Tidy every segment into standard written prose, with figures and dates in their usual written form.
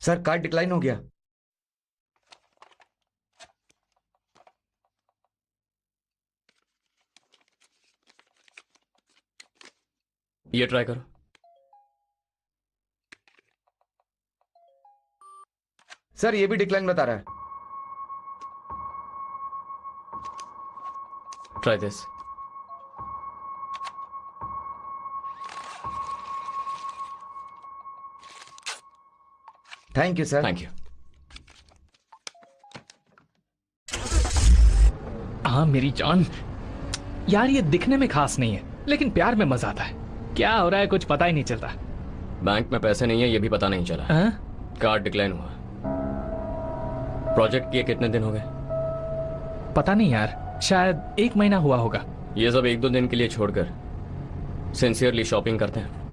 Sir card decline हो गया। ये ट्राई करो। सर ये भी डिक्लाइन बता रहा है। Try this. Thank you sir. Thank you. हाँ मेरी जान, यार ये दिखने में खास नहीं है लेकिन प्यार में मजा आता है। क्या हो रहा है कुछ पता ही नहीं चलता। बैंक में पैसे नहीं है ये भी पता नहीं चला। कार्ड डिक्लाइन हुआ। प्रोजेक्ट किए कितने दिन हो गए? पता नहीं यार, शायद 1 महीना हुआ होगा। ये सब 1-2 दिन के लिए छोड़कर सिंसियरली शॉपिंग करते हैं।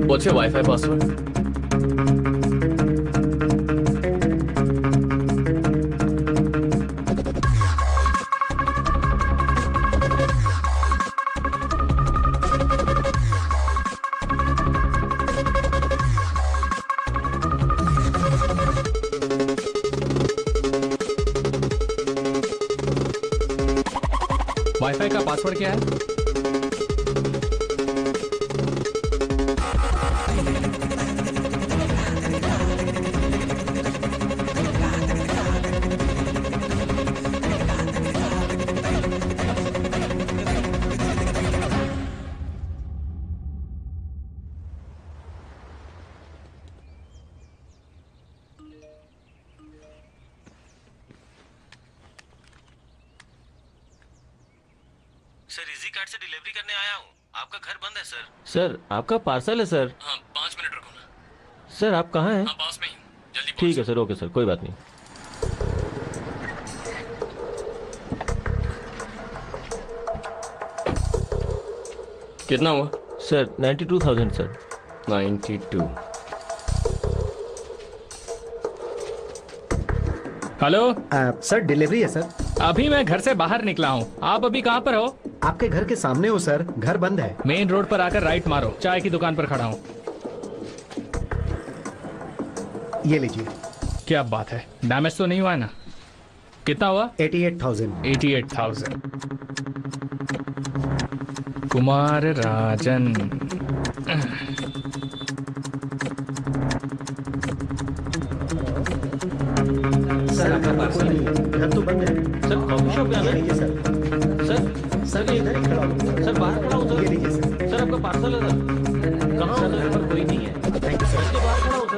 What's your Wi-Fi password? Wifi का पासवर्ड क्या है? सर इजी कार्ड से डिलीवरी करने आया हूँ। आपका घर बंद है सर। सर आपका पार्सल है सर। हाँ 5 मिनट रुको ना। सर आप कहाँ हैं? हाँ पास में ही हूँ, जल्दी ठीक है सर, ओके सर, कोई बात नहीं। कितना हुआ? Sir 92,000 sir. 92। Hello sir delivery है सर। अभी मैं घर से बाहर निकला हूँ। आप अभी कहाँ पर हो? आपके घर के सामने हो सर, घर बंद है। मेन रोड पर आकर राइट मारो, चाय की दुकान पर खड़ा हूँ। ये लीजिए। क्या बात है, डैमेज तो नहीं हुआ है ना? कितना हुआ? 88,000। 88,000। कुमार राजन। सर आपका पार्सल नहीं है, घर तो बंद है। सर कॉफी शॉप जाना ये है? लीजिए सर। सर मैं इधर ही खड़ा हूँ। सर बाहर खड़ा हूँ सर। ये लीजिए सर। सर आपका पार्सल है सर। कहाँ हो सर? यहाँ पर कोई नहीं है। Thank you sir. इसके बाहर खड़ा हूँ सर।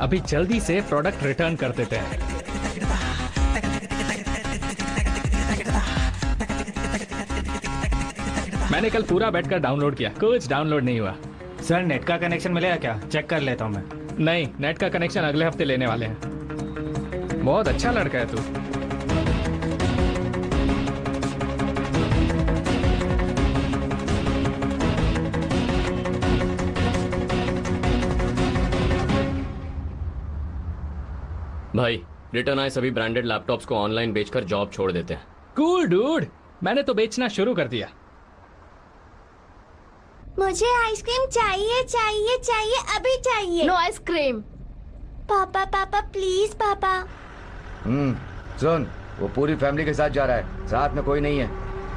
अभी जल्दी से प्रोडक्ट रिटर्न कर देते हैं। मैंने कल पूरा बैठकर डाउनलोड किया, कुछ डाउनलोड नहीं हुआ। सर नेट का कनेक्शन मिलेगा क्या? चेक कर लेता हूँ मैं। नहीं, नेट का कनेक्शन अगले हफ्ते लेने वाले हैं। बहुत अच्छा लड़का है तू। भाई रिटर्न आए सभी ब्रांडेड लैपटॉप्स को ऑनलाइन बेचकर जॉब छोड़ देते हैं। कूल डूड, मैंने तो बेचना शुरू कर दिया। मुझे आइसक्रीम चाहिए चाहिए चाहिए, अभी चाहिए। No ice cream. पापा पापा प्लीज पापा। सुन, वो पूरी फैमिली के साथ जा रहा है, साथ में कोई नहीं है,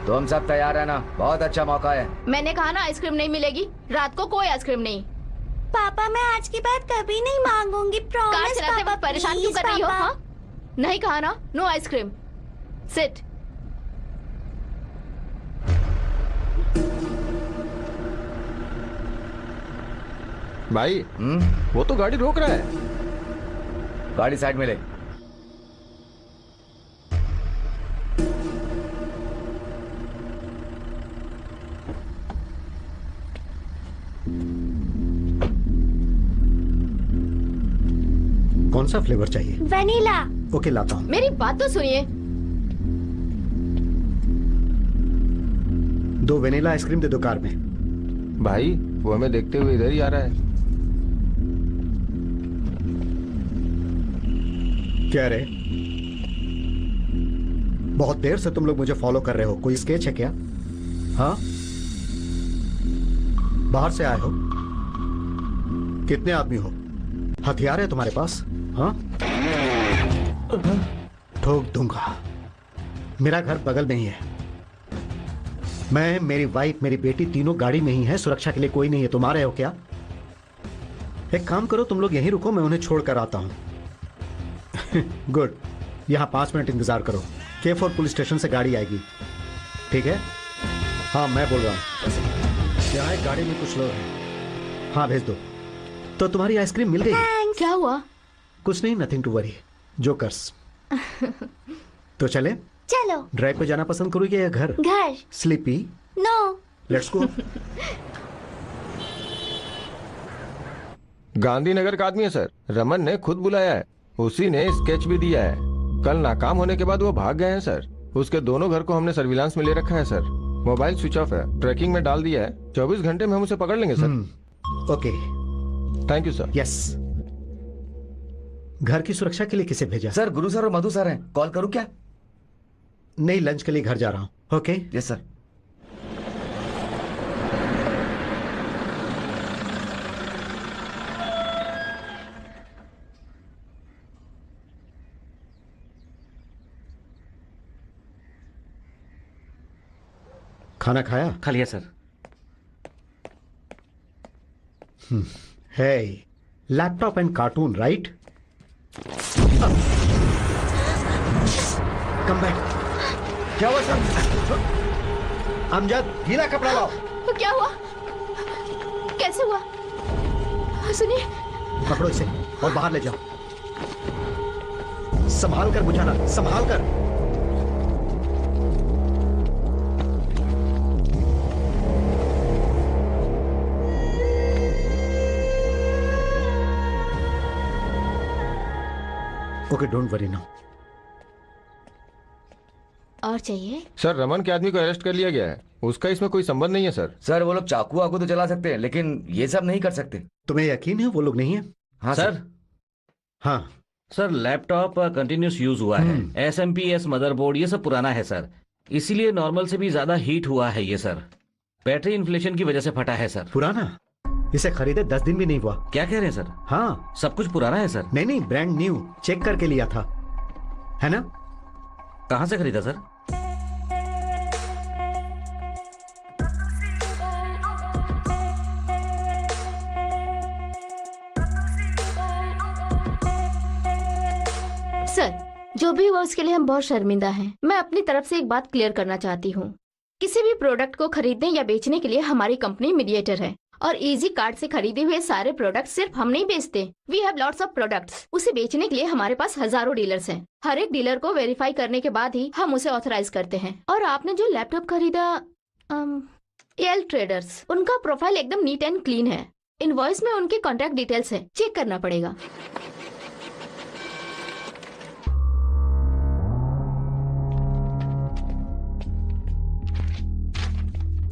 तो हम सब तैयार है ना? बहुत अच्छा मौका है। मैंने कहा ना आइसक्रीम नहीं मिलेगी, रात को कोई आइसक्रीम नहीं। पापा मैं आज के बाद कभी नहीं मांगूंगी, कार प्रॉमिस चलाते पापा। वक्त परेशान क्यों कर रही हो? हाँ? नहीं कहा ना नो आइसक्रीम। सिट। भाई वो तो गाड़ी रोक रहा है। गाड़ी साइड में ले। कौन सा फ्लेवर चाहिए? वनीला। ओके लाता हूँ। मेरी बात तो सुनिए। 2 वेनिला आइसक्रीम दे दो कार में। भाई वो हमें देखते हुए इधर ही आ रहा है। क्या रे, बहुत देर से तुम लोग मुझे फॉलो कर रहे हो, कोई स्केच है क्या? हाँ, बाहर से आए हो? कितने आदमी हो? हथियार है तुम्हारे पास? हाँ, ठोक दूंगा। मेरा घर बगल में ही है। मैं, मेरी वाइफ, मेरी बेटी तीनों गाड़ी में ही है, सुरक्षा के लिए कोई नहीं है। तुम आ रहे हो क्या? एक काम करो, तुम लोग यहीं रुको, मैं उन्हें छोड़कर आता हूं। गुड, यहां 5 मिनट इंतजार करो। K4 पुलिस स्टेशन से गाड़ी आएगी, ठीक है? हाँ मैं बोल रहा हूं। यहाँ एक गाड़ी में कुछ लोग हैं। हाँ भेज दो। तो तुम्हारी आइसक्रीम मिल गई? क्या हुआ? कुछ नहीं, नथिंग टू वरी, जोकर्स। तो चले? चलो। ड्राइव पे जाना पसंद करोगे या घर? घर। Sleepy? No. Let's go. Gandhinagar का आदमी है सर, रमन ने खुद बुलाया है। उसी ने स्केच भी दिया है। कल नाकाम होने के बाद वो भाग गए हैं सर। उसके दोनों घर को हमने सर्विलांस में ले रखा है सर। मोबाइल स्विच ऑफ है, ट्रैकिंग में डाल दिया है। 24 घंटे में हम उसे पकड़ लेंगे sir. Okay, thank you sir. Yes. घर की सुरक्षा के लिए किसे भेजा? सर गुरु सर और मधु सर हैं, कॉल करूं क्या? नहीं, लंच के लिए घर जा रहा हूं। Okay yes sir. खाना खाया? खा लिया सर। है laptop and cartoon right? Come back. क्या हुआ सर? अमजद, गीला कपड़ा लाओ। तो क्या हुआ? कैसे हुआ? सुनिए। पकड़ो इसे और बाहर ले जाओ। संभाल कर बुझाना, संभाल कर। Okay, don't worry now. और चाहिए? सर रमन के आदमी को अरेस्ट कर लिया गया है। उसका इसमें कोई संबंध नहीं है सर। सर वो लोग चाकू वाकू तो चला सकते हैं, लेकिन ये सब नहीं कर सकते। तुम्हें यकीन है वो लोग नहीं है? हाँ सर। हाँ सर लैपटॉप कंटिन्यूस यूज हुआ है। SMPS मदरबोर्ड ये सब पुराना है सर, इसीलिए नॉर्मल से भी ज्यादा हीट हुआ है ये सर। बैटरी इन्फ्लेशन की वजह से फटा है सर। पुराना? इसे खरीदे 10 दिन भी नहीं हुआ। क्या कह रहे हैं सर? हाँ सब कुछ पुराना है सर। नहीं, ब्रांड न्यू, चेक करके लिया था, है ना? कहाँ से खरीदा सर? सर जो भी हुआ उसके लिए हम बहुत शर्मिंदा हैं। मैं अपनी तरफ से एक बात क्लियर करना चाहती हूँ किसी भी प्रोडक्ट को खरीदने या बेचने के लिए हमारी कंपनी मीडिएटर है और इजी कार्ड से खरीदे हुए सारे प्रोडक्ट सिर्फ हम नहीं बेचते। We have lots of products. उसे बेचने के लिए हमारे पास हजारों डीलर्स हैं। हर एक डीलर को वेरीफाई करने के बाद ही हम उसे ऑथराइज करते हैं। और आपने जो लैपटॉप खरीदा एल ट्रेडर्स, उनका प्रोफाइल एकदम नीट एंड क्लीन है। इनवॉइस में उनके कॉन्टैक्ट डिटेल्स है, चेक करना पड़ेगा।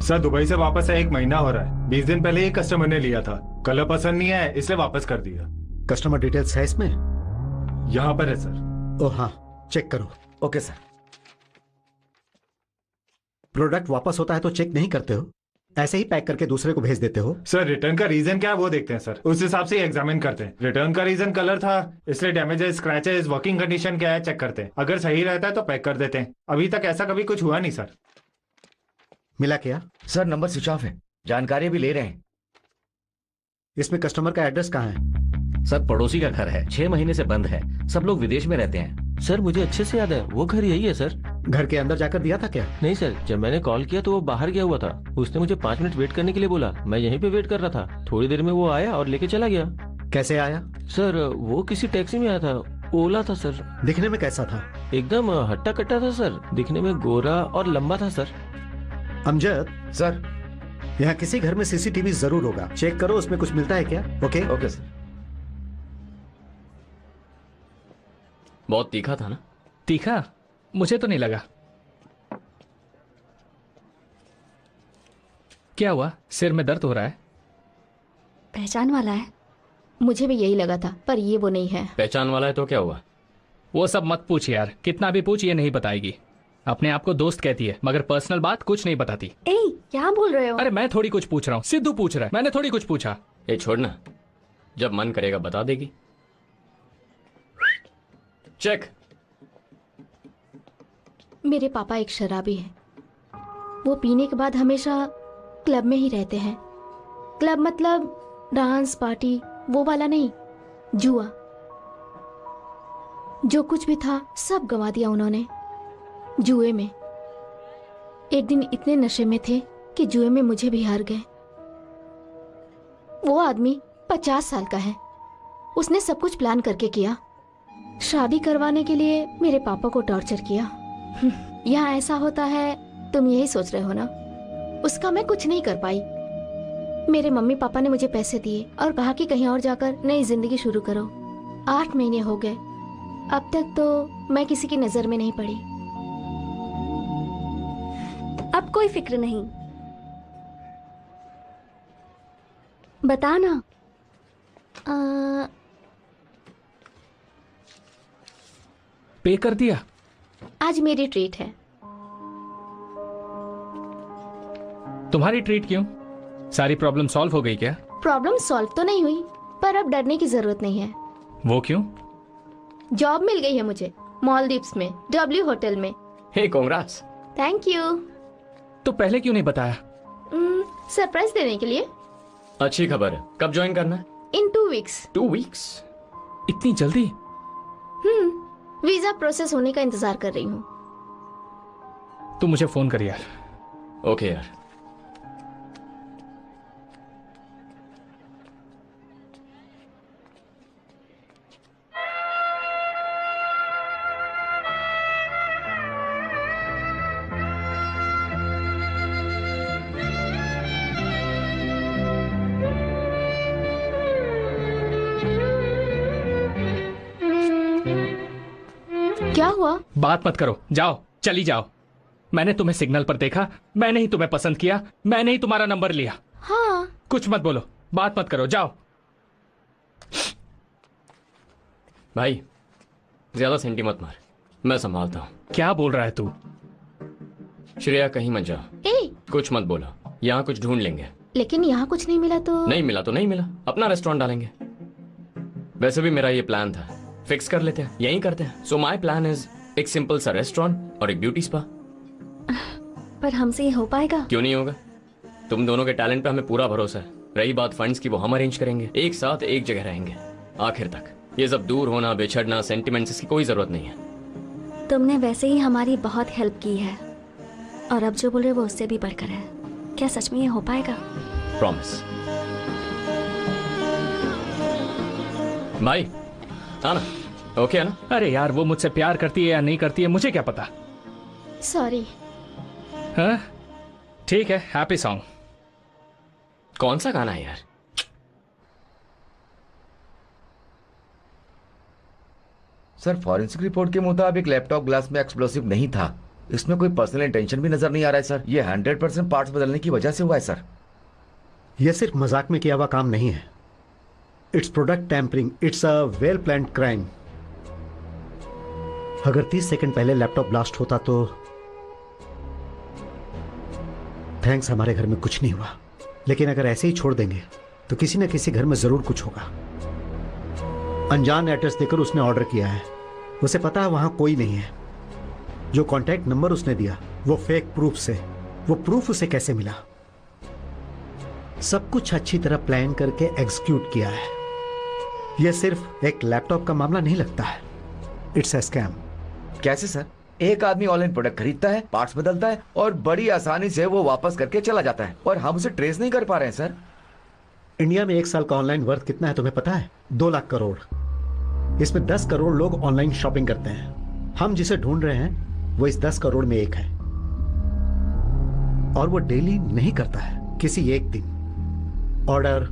सर दुबई से वापस आए 1 महीना हो रहा है। 20 दिन पहले एक कस्टमर ने लिया था, कलर पसंद नहीं आया इसलिए वापस कर दिया। कस्टमर डिटेल्स है इसमें? यहाँ पर है सर। ओह हाँ, चेक करो। Okay sir. प्रोडक्ट वापस होता है तो चेक नहीं करते हो, ऐसे ही पैक करके दूसरे को भेज देते हो? सर रिटर्न का रीजन क्या है वो देखते हैं सर, उस हिसाब से एग्जामिन करते हैं। रिटर्न का रीजन कलर था इसलिए डैमेजेस, स्क्रैचेस, वर्किंग कंडीशन क्या है चेक करते हैं। अगर सही रहता है तो पैक कर देते हैं। अभी तक ऐसा कभी कुछ हुआ नहीं सर। मिला क्या? सर नंबर स्विच ऑफ है, जानकारी भी ले रहे हैं। इसमें कस्टमर का एड्रेस कहाँ है? सर पड़ोसी का घर है, 6 महीने से बंद है। सब लोग विदेश में रहते हैं। सर मुझे अच्छे से याद है, वो घर यही है सर। घर के अंदर जाकर दिया था क्या? नहीं सर, जब मैंने कॉल किया तो वो बाहर गया हुआ था। उसने मुझे 5 मिनट वेट करने के लिए बोला। मैं यहीं पे वेट कर रहा था। थोड़ी देर में वो आया और लेके चला गया। कैसे आया? सर वो किसी टैक्सी में आया था, ओला था सर। दिखने में कैसा था? एकदम हट्टा कट्टा था सर, दिखने में गोरा और लंबा था सर। अमजद सर, यहाँ किसी घर में सीसीटीवी जरूर होगा, चेक करो उसमें कुछ मिलता है क्या? Okay okay sir. बहुत तीखा था ना? तीखा? मुझे तो नहीं लगा। क्या हुआ? सिर में दर्द हो रहा है? पहचान वाला है? मुझे भी यही लगा था, पर ये वो नहीं है। पहचान वाला है तो क्या हुआ? वो सब मत पूछ यार, कितना भी पूछ ये नहीं बताएगी। अपने आप को दोस्त कहती है मगर पर्सनल बात कुछ नहीं बताती। ए, क्या बोल रहे हो? अरे मैं थोड़ी कुछ पूछ रहा हूँ, सिद्धू पूछ रहा है, मैंने थोड़ी कुछ पूछा। ये छोड़ना, जब मन करेगा बता देगी। चेक। मेरे पापा एक शराबी हैं। वो पीने के बाद हमेशा क्लब में ही रहते हैं। क्लब मतलब डांस पार्टी, वो वाला नहीं, जुआ। जो कुछ भी था सब गंवा दिया उन्होंने जुए में। एक दिन इतने नशे में थे कि जुए में मुझे भी हार गए। वो आदमी 50 साल का है। उसने सब कुछ प्लान करके किया। शादी करवाने के लिए मेरे पापा को टॉर्चर किया। यहाँ ऐसा होता है, तुम यही सोच रहे हो ना? उसका मैं कुछ नहीं कर पाई। मेरे मम्मी पापा ने मुझे पैसे दिए और कहा कि कहीं और जाकर नई जिंदगी शुरू करो। 8 महीने हो गए, अब तक तो मैं किसी की नजर में नहीं पड़ी। अब कोई फिक्र नहीं। बता ना। पे कर दिया? आज मेरी ट्रीट है। तुम्हारी ट्रीट क्यों? सारी प्रॉब्लम सॉल्व हो गई क्या? प्रॉब्लम सॉल्व तो नहीं हुई, पर अब डरने की जरूरत नहीं है। वो क्यों? जॉब मिल गई है मुझे मालदीव्स में, W होटल में। हे कांग्रेट्स। Thank you. तो पहले क्यों नहीं बताया? सरप्राइज देने के लिए। अच्छी खबर है। कब ज्वाइन करना है? इन 2 वीक्स। 2 वीक्स? इतनी जल्दी? वीजा प्रोसेस होने का इंतजार कर रही हूँ। तू मुझे फोन कर यार। ओके यार। क्या हुआ? बात मत करो, जाओ, चली जाओ। मैंने तुम्हें सिग्नल पर देखा, मैंने ही तुम्हें पसंद किया, मैंने ही तुम्हारा नंबर लिया। हाँ। कुछ मत बोलो, बात मत करो, जाओ। भाई ज्यादा सेंटी मत मार, मैं संभालता हूँ। क्या बोल रहा है तू? श्रेया कहीं मत जाओ। कुछ मत बोलो, यहाँ कुछ ढूंढ लेंगे। लेकिन यहाँ कुछ नहीं मिला तो? नहीं मिला तो नहीं मिला, अपना रेस्टोरेंट डालेंगे। वैसे भी मेरा ये प्लान था, फिक्स कर लेते हैं, यही करते हैं। सो माई प्लान इज एक सिंपल सा रेस्टोरेंट और एक ब्यूटी स्पा। पर हमसे ये हो पाएगा? क्यों नहीं होगा? तुम दोनों के टैलेंट पे हमें पूरा भरोसा है। रही बात फंड्स की, वो हम अरेंज करेंगे। एक साथ एक जगह रहेंगे आखिर तक। ये सब दूर होना, बिछड़ना, सेंटिमेंट्स की कोई जरूरत नहीं है। तुमने वैसे ही हमारी बहुत हेल्प की है। और अब जो बोल रहे वो उससे भी बढ़कर है। क्या सच में ये हो पाएगा? प्रॉमिस। भाई आना, ओके है ना? अरे यार, वो मुझसे प्यार करती है या नहीं करती है मुझे क्या पता। सॉरी। हाँ ठीक है, हैप्पी सॉन्ग। कौन सा गाना है यार? सर, फॉरेंसिक रिपोर्ट के मुताबिक लैपटॉप ग्लास में एक्सप्लोसिव नहीं था। इसमें कोई पर्सनल इंटेंशन भी नजर नहीं आ रहा है सर। ये 100% पार्ट्स बदलने की वजह से हुआ है सर। यह सिर्फ मजाक में किया हुआ काम नहीं है। It's product tampering, it's a well planned crime. अगर 30 सेकंड पहले लैपटॉप ब्लास्ट होता तो थैंक्स, हमारे घर में कुछ नहीं हुआ। लेकिन अगर ऐसे ही छोड़ देंगे तो किसी न किसी घर में जरूर कुछ होगा। अनजान एड्रेस देकर उसने ऑर्डर किया है। उसे पता है वहां कोई नहीं है। जो कॉन्टैक्ट नंबर उसने दिया वो फेक प्रूफ से। वो प्रूफ उसे कैसे मिला? सब कुछ अच्छी तरह प्लान करके एग्जीक्यूट किया है। यह सिर्फ एक लैपटॉप का मामला नहीं लगता है, इट्स अ स्कैम। कैसे सर? एक आदमी ऑनलाइन प्रोडक्ट खरीदता है, पार्ट्स बदलता है और बड़ी आसानी से वो वापस करके चला जाता है और हम उसे ट्रेस नहीं कर पा रहे हैं सर। इंडिया में 1 साल का ऑनलाइन वर्थ कितना है तुम्हें पता है? 2 लाख करोड़। इसमें 10 करोड़ लोग ऑनलाइन शॉपिंग करते हैं। हम जिसे ढूंढ रहे हैं वो इस 10 करोड़ में एक है, और वो डेली नहीं करता है, किसी एक दिन। ऑर्डर,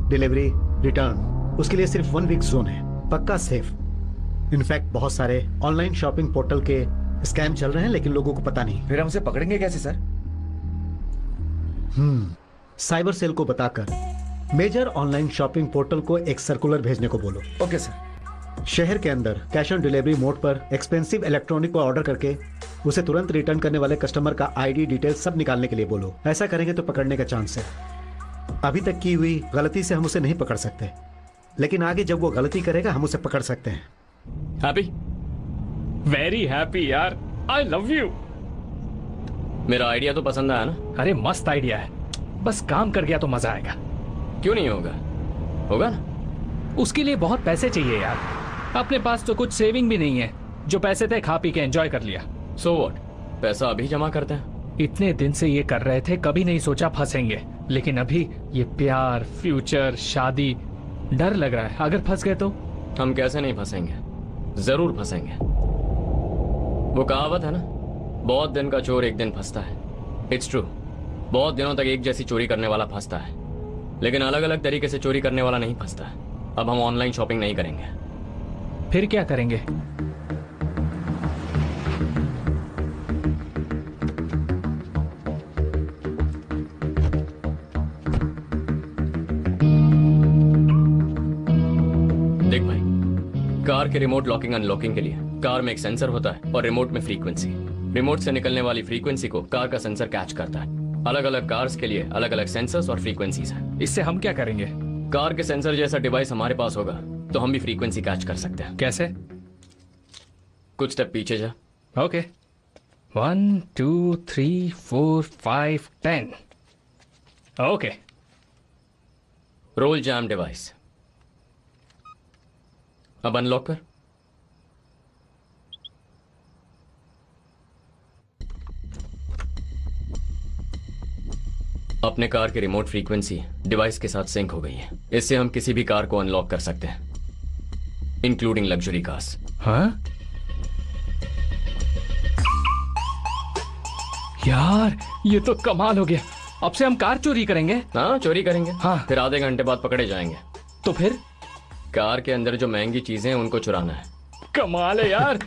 डिलीवरी, रिटर्न, उसके लिए सिर्फ 1 वीक जोन है, पक्का सेफ। इनफैक्ट बहुत सारे ऑनलाइन शॉपिंग पोर्टल के स्कैम चल रहे हैं लेकिन लोगों को पता नहीं। फिर हम उसे पकड़ेंगे कैसे सर? साइबर सेल को बताकर मेजर ऑनलाइन शॉपिंग पोर्टल को एक सर्कुलर भेजने को बोलो। Okay sir. शहर के अंदर कैश ऑन डिलीवरी मोड पर एक्सपेंसिव इलेक्ट्रॉनिक को ऑर्डर करके उसे तुरंत रिटर्न करने वाले कस्टमर का आईडी डिटेल सब निकालने के लिए बोलो। ऐसा करेंगे तो पकड़ने का चांस है। अभी तक की हुई गलती से हम उसे नहीं पकड़ सकते, लेकिन आगे जब वो गलती करेगा हम उसे पकड़ सकते हैं। हैप्पी, वेरी हैप्पी यार, आई लव यू। मेरा आइडिया तो पसंद आया ना? अरे मस्त आइडिया है, बस काम कर गया तो मजा आएगा। क्यों नहीं होगा? होगा ना। उसके लिए बहुत पैसे चाहिए यार, अपने पास तो कुछ सेविंग भी नहीं है। जो पैसे थे खा पी के एंजॉय कर लिया। सो व्हाट, पैसा अभी जमा करते हैं। इतने दिन से ये कर रहे थे, कभी नहीं सोचा फंसेंगे, लेकिन अभी ये प्यार, फ्यूचर, शादी, डर लग रहा है अगर फंस गए तो। हम कैसे नहीं फंसेंगे, जरूर फंसेंगे। वो कहावत है ना, बहुत दिन का चोर एक दिन फंसता है। इट्स ट्रू, बहुत दिनों तक एक जैसी चोरी करने वाला फंसता है, लेकिन अलग अलग तरीके से चोरी करने वाला नहीं फंसता है। अब हम ऑनलाइन शॉपिंग नहीं करेंगे। फिर क्या करेंगे? देख भाई, कार के रिमोट लॉकिंग अनलॉकिंग के लिए कार में एक सेंसर होता है और रिमोट में फ्रीक्वेंसी। रिमोट से निकलने वाली फ्रीक्वेंसी को कार का सेंसर कैच करता है। अलग अलग कार्स के लिए अलग अलग सेंसर्स और फ्रीक्वेंसीज हैं। इससे हम क्या करेंगे? कार के सेंसर जैसा डिवाइस हमारे पास होगा तो हम भी फ्रीक्वेंसी कैच कर सकते हैं। कैसे? कुछ स्टेप पीछे जा। Okay, 1 2 3 4 5 10। Okay, roll jam device. अब अनलॉक कर। अपने कार की रिमोट फ्रीक्वेंसी डिवाइस के साथ सिंक हो गई है। इससे हम किसी भी कार को अनलॉक कर सकते हैं, इंक्लूडिंग लग्जरी कार्स। हाँ यार, ये तो कमाल हो गया। अब से हम कार चोरी करेंगे। हाँ, चोरी करेंगे। हाँ, फिर आधे घंटे बाद पकड़े जाएंगे। तो फिर कार के अंदर जो महंगी चीजें हैं उनको चुराना है। कमाल है यार,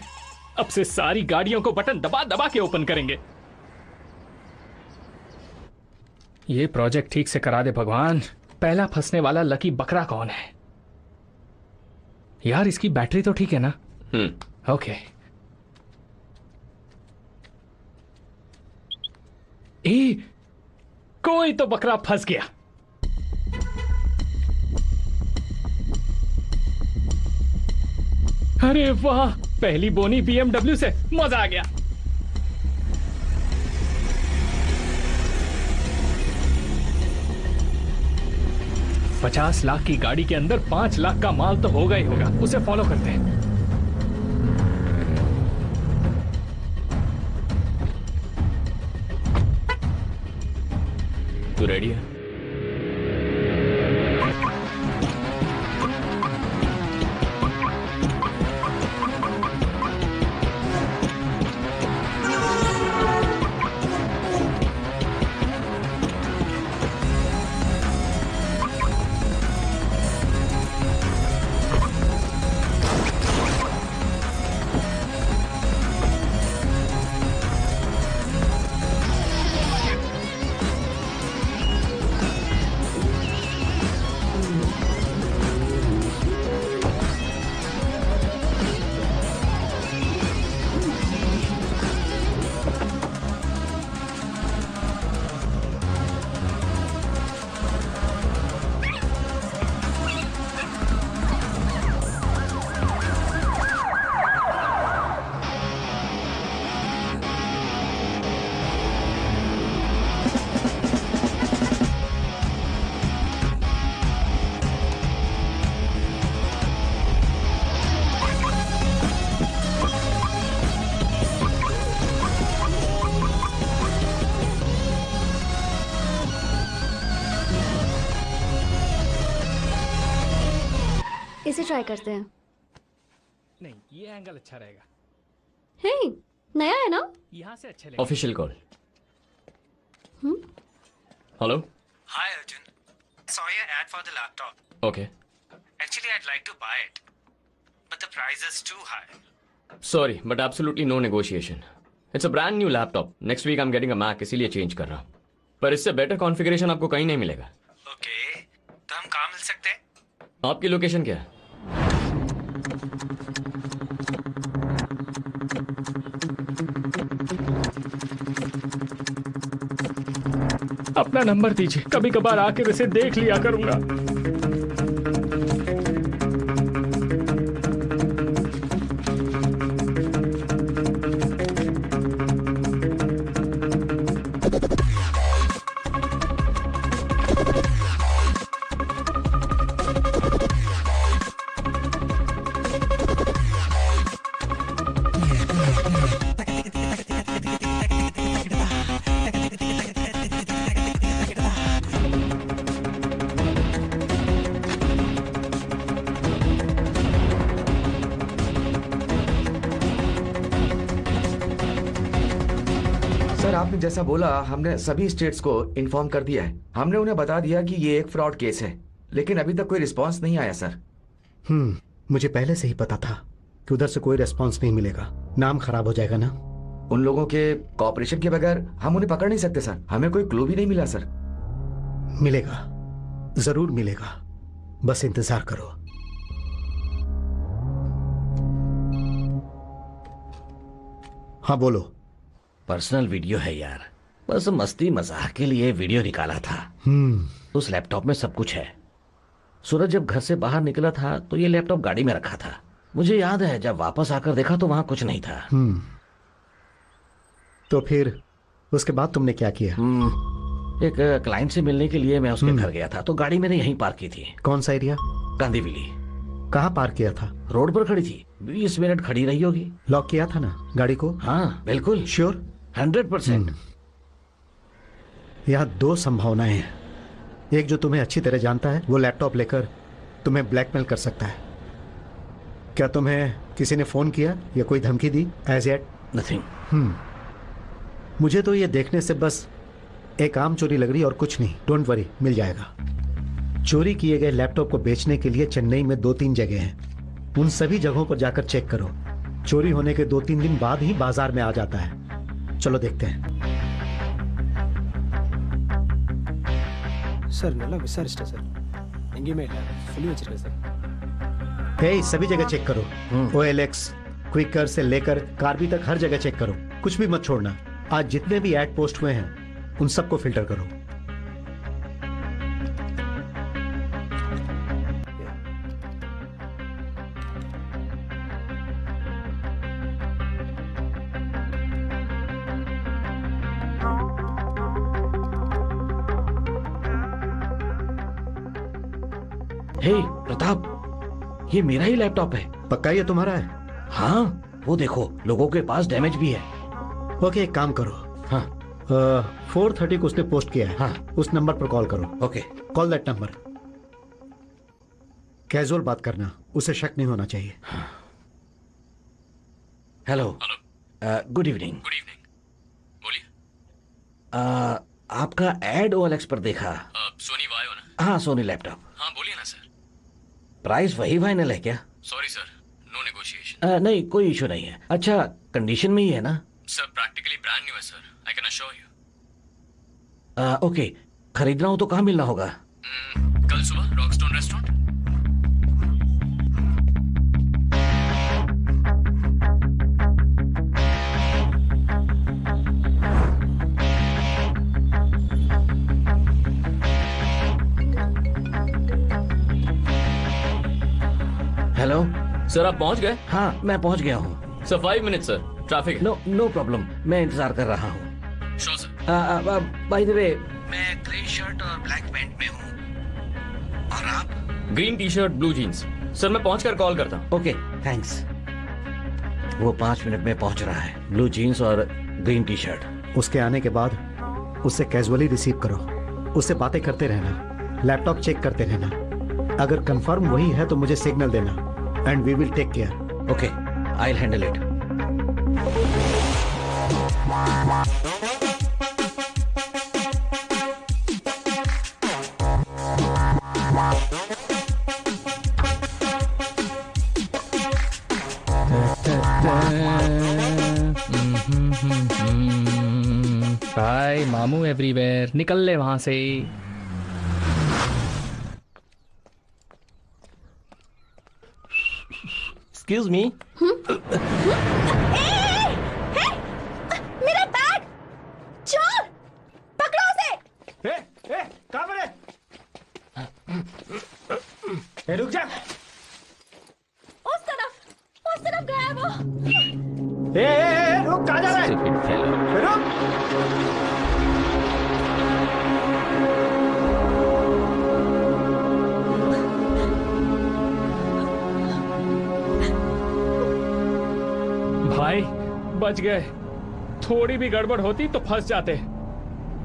अब से सारी गाड़ियों को बटन दबा दबा के ओपन करेंगे। ये प्रोजेक्ट ठीक से करा दे भगवान। पहला फंसने वाला लकी बकरा कौन है यार? इसकी बैटरी तो ठीक है ना? ओके। कोई तो बकरा फंस गया। अरे वाह, पहली बोनी BMW से, मजा आ गया। $50 लाख की गाड़ी के अंदर 5 लाख का माल तो होगा ही होगा। उसे फॉलो करते हैं। रेडी है? इसे ट्राई करते हैं। नहीं, ये एंगल अच्छा रहेगा। हे, नया है ना? यहाँ से अच्छा लगेगा। Official call. Hello. Hi Arjun. Saw your ad for the laptop. Okay. Actually, I'd like to buy it, but the price is too high. Sorry, but absolutely no negotiation. It's a brand new laptop. Next week I'm getting a Mac, इसीलिए change कर रहा हूँ। पर इससे better configuration आपको कहीं नहीं मिलेगा। Okay, तो हम कहाँ मिल सकते हैं? आपकी लोकेशन क्या है? अपना नंबर दीजिए, कभी कभार आकर इसे देख लिया करूंगा। आपने जैसा बोला हमने सभी स्टेट्स को इन्फॉर्म कर दिया है। हमने उन्हें बता दिया कि ये एक फ्रॉड केस है, लेकिन अभी तक कोई रिस्पांस नहीं आया सर। मुझे पहले से ही पता था कि उधर से कोई रिस्पांस नहीं मिलेगा, नाम खराब हो जाएगा ना। उन लोगों के कॉपरेशन के बगैर हम उन्हें पकड़ नहीं सकते सर। हमें कोई क्लू भी नहीं मिला सर। मिलेगा, जरूर मिलेगा, बस इंतजार करो। हाँ बोलो। पर्सनल वीडियो है यार, बस मस्ती मजाक के लिए वीडियो निकाला था। उस लैपटॉप में सब कुछ है। सूरज जब घर से बाहर निकला था तो ये लैपटॉप गाड़ी में रखा था। मुझे याद है जब वापस आकर देखा तो वहां कुछ नहीं था। तो फिर उसके बाद तुमने क्या किया? एक क्लाइंट से मिलने के लिए मैं उसके घर गया था, तो गाड़ी मैंने यहीं पार्क की थी। कौन सा एरिया? कांदीवली। कहाँ पार्क किया था? रोड पर खड़ी थी, 20 मिनट खड़ी रही होगी। लॉक किया था ना गाड़ी को? हाँ बिल्कुल श्योर? 100%। यहाँ दो संभावनाएं हैं। एक जो तुम्हें अच्छी तरह जानता है, वो लैपटॉप लेकर तुम्हें ब्लैकमेल कर सकता है। क्या तुम्हें किसी ने फोन किया या कोई धमकी दी? As yet nothing. मुझे तो ये देखने से बस एक आम चोरी लग रही और कुछ नहीं। डोंट वरी, मिल जाएगा। चोरी किए गए लैपटॉप को बेचने के लिए चेन्नई में 2-3 जगह हैं। उन सभी जगहों पर जाकर चेक करो। चोरी होने के 2-3 दिन बाद ही बाजार में आ जाता है। चलो देखते हैं। सर नल्ला विसारिष्ट सर हिंगी में फुली वச்சிருக்கேன் सर। हे सभी जगह चेक करो। OLX, क्विकर से लेकर कार्बी तक हर जगह चेक करो, कुछ भी मत छोड़ना। आज जितने भी ऐड पोस्ट हुए हैं उन सबको फिल्टर करो। हे प्रताप, ये मेरा ही लैपटॉप है। पक्का ये तुम्हारा है? हाँ, वो देखो लोगों के पास डैमेज भी है। ओके, एक काम करो। हाँ, 4:30 को उसने पोस्ट किया है। हाँ। उस नंबर पर कॉल करो। Okay. Call that number. Casual बात करना, उसे शक नहीं होना चाहिए। Hello. Good evening. Good evening. बोलिए। आपका एड OLX पर देखा। सोनी वायो ना? हाँ, सोनी लैपटॉप। हाँ बोलिए ना सर। प्राइस वही फाइनल है क्या? Sorry sir, no negotiation. नहीं, कोई इशू नहीं है। अच्छा, कंडीशन में ही है ना? सर प्रैक्टिकली ब्रांड न्यू है sir, I can assure you. Okay, खरीदना हो तो कहाँ मिलना होगा? कल सुबह रॉकस्टोन रेस्टोरेंट। हेलो सर, आप पहुंच गए? हाँ, मैं पहुंच गया हूँ। सर 5 मिनट सर, ट्रैफिक है। नो प्रॉब्लम, मैं इंतजार कर रहा हूँ। Sure sir. By the way, मैं ग्रे शर्ट और ब्लैक पैंट में हूँ। और आप? Green T shirt, blue jeans. Sir मैं पहुंचकर कॉल करता हूँ। Okay, thanks. वो 5 मिनट में पहुंच रहा है। ब्लू जीन्स और ग्रीन टी शर्ट। उसके आने के बाद उससे कैजुअली रिसीव करो, उससे बातें करते रहना, लैपटॉप चेक करते रहना। अगर कंफर्म वही है तो मुझे सिग्नल देना and we will take care. Okay, I will handle it. भाई मामू एवरीवेयर, निकल ले वहां से। Excuse me. मेरा बैग! चोर! पकड़ो उसे! कहाँ पर है? रुक जा। उस तरफ गया है वो। रुक, कहाँ जा रहा है? रुक। भाई बच गए। थोड़ी भी गड़बड़ होती तो फंस जाते।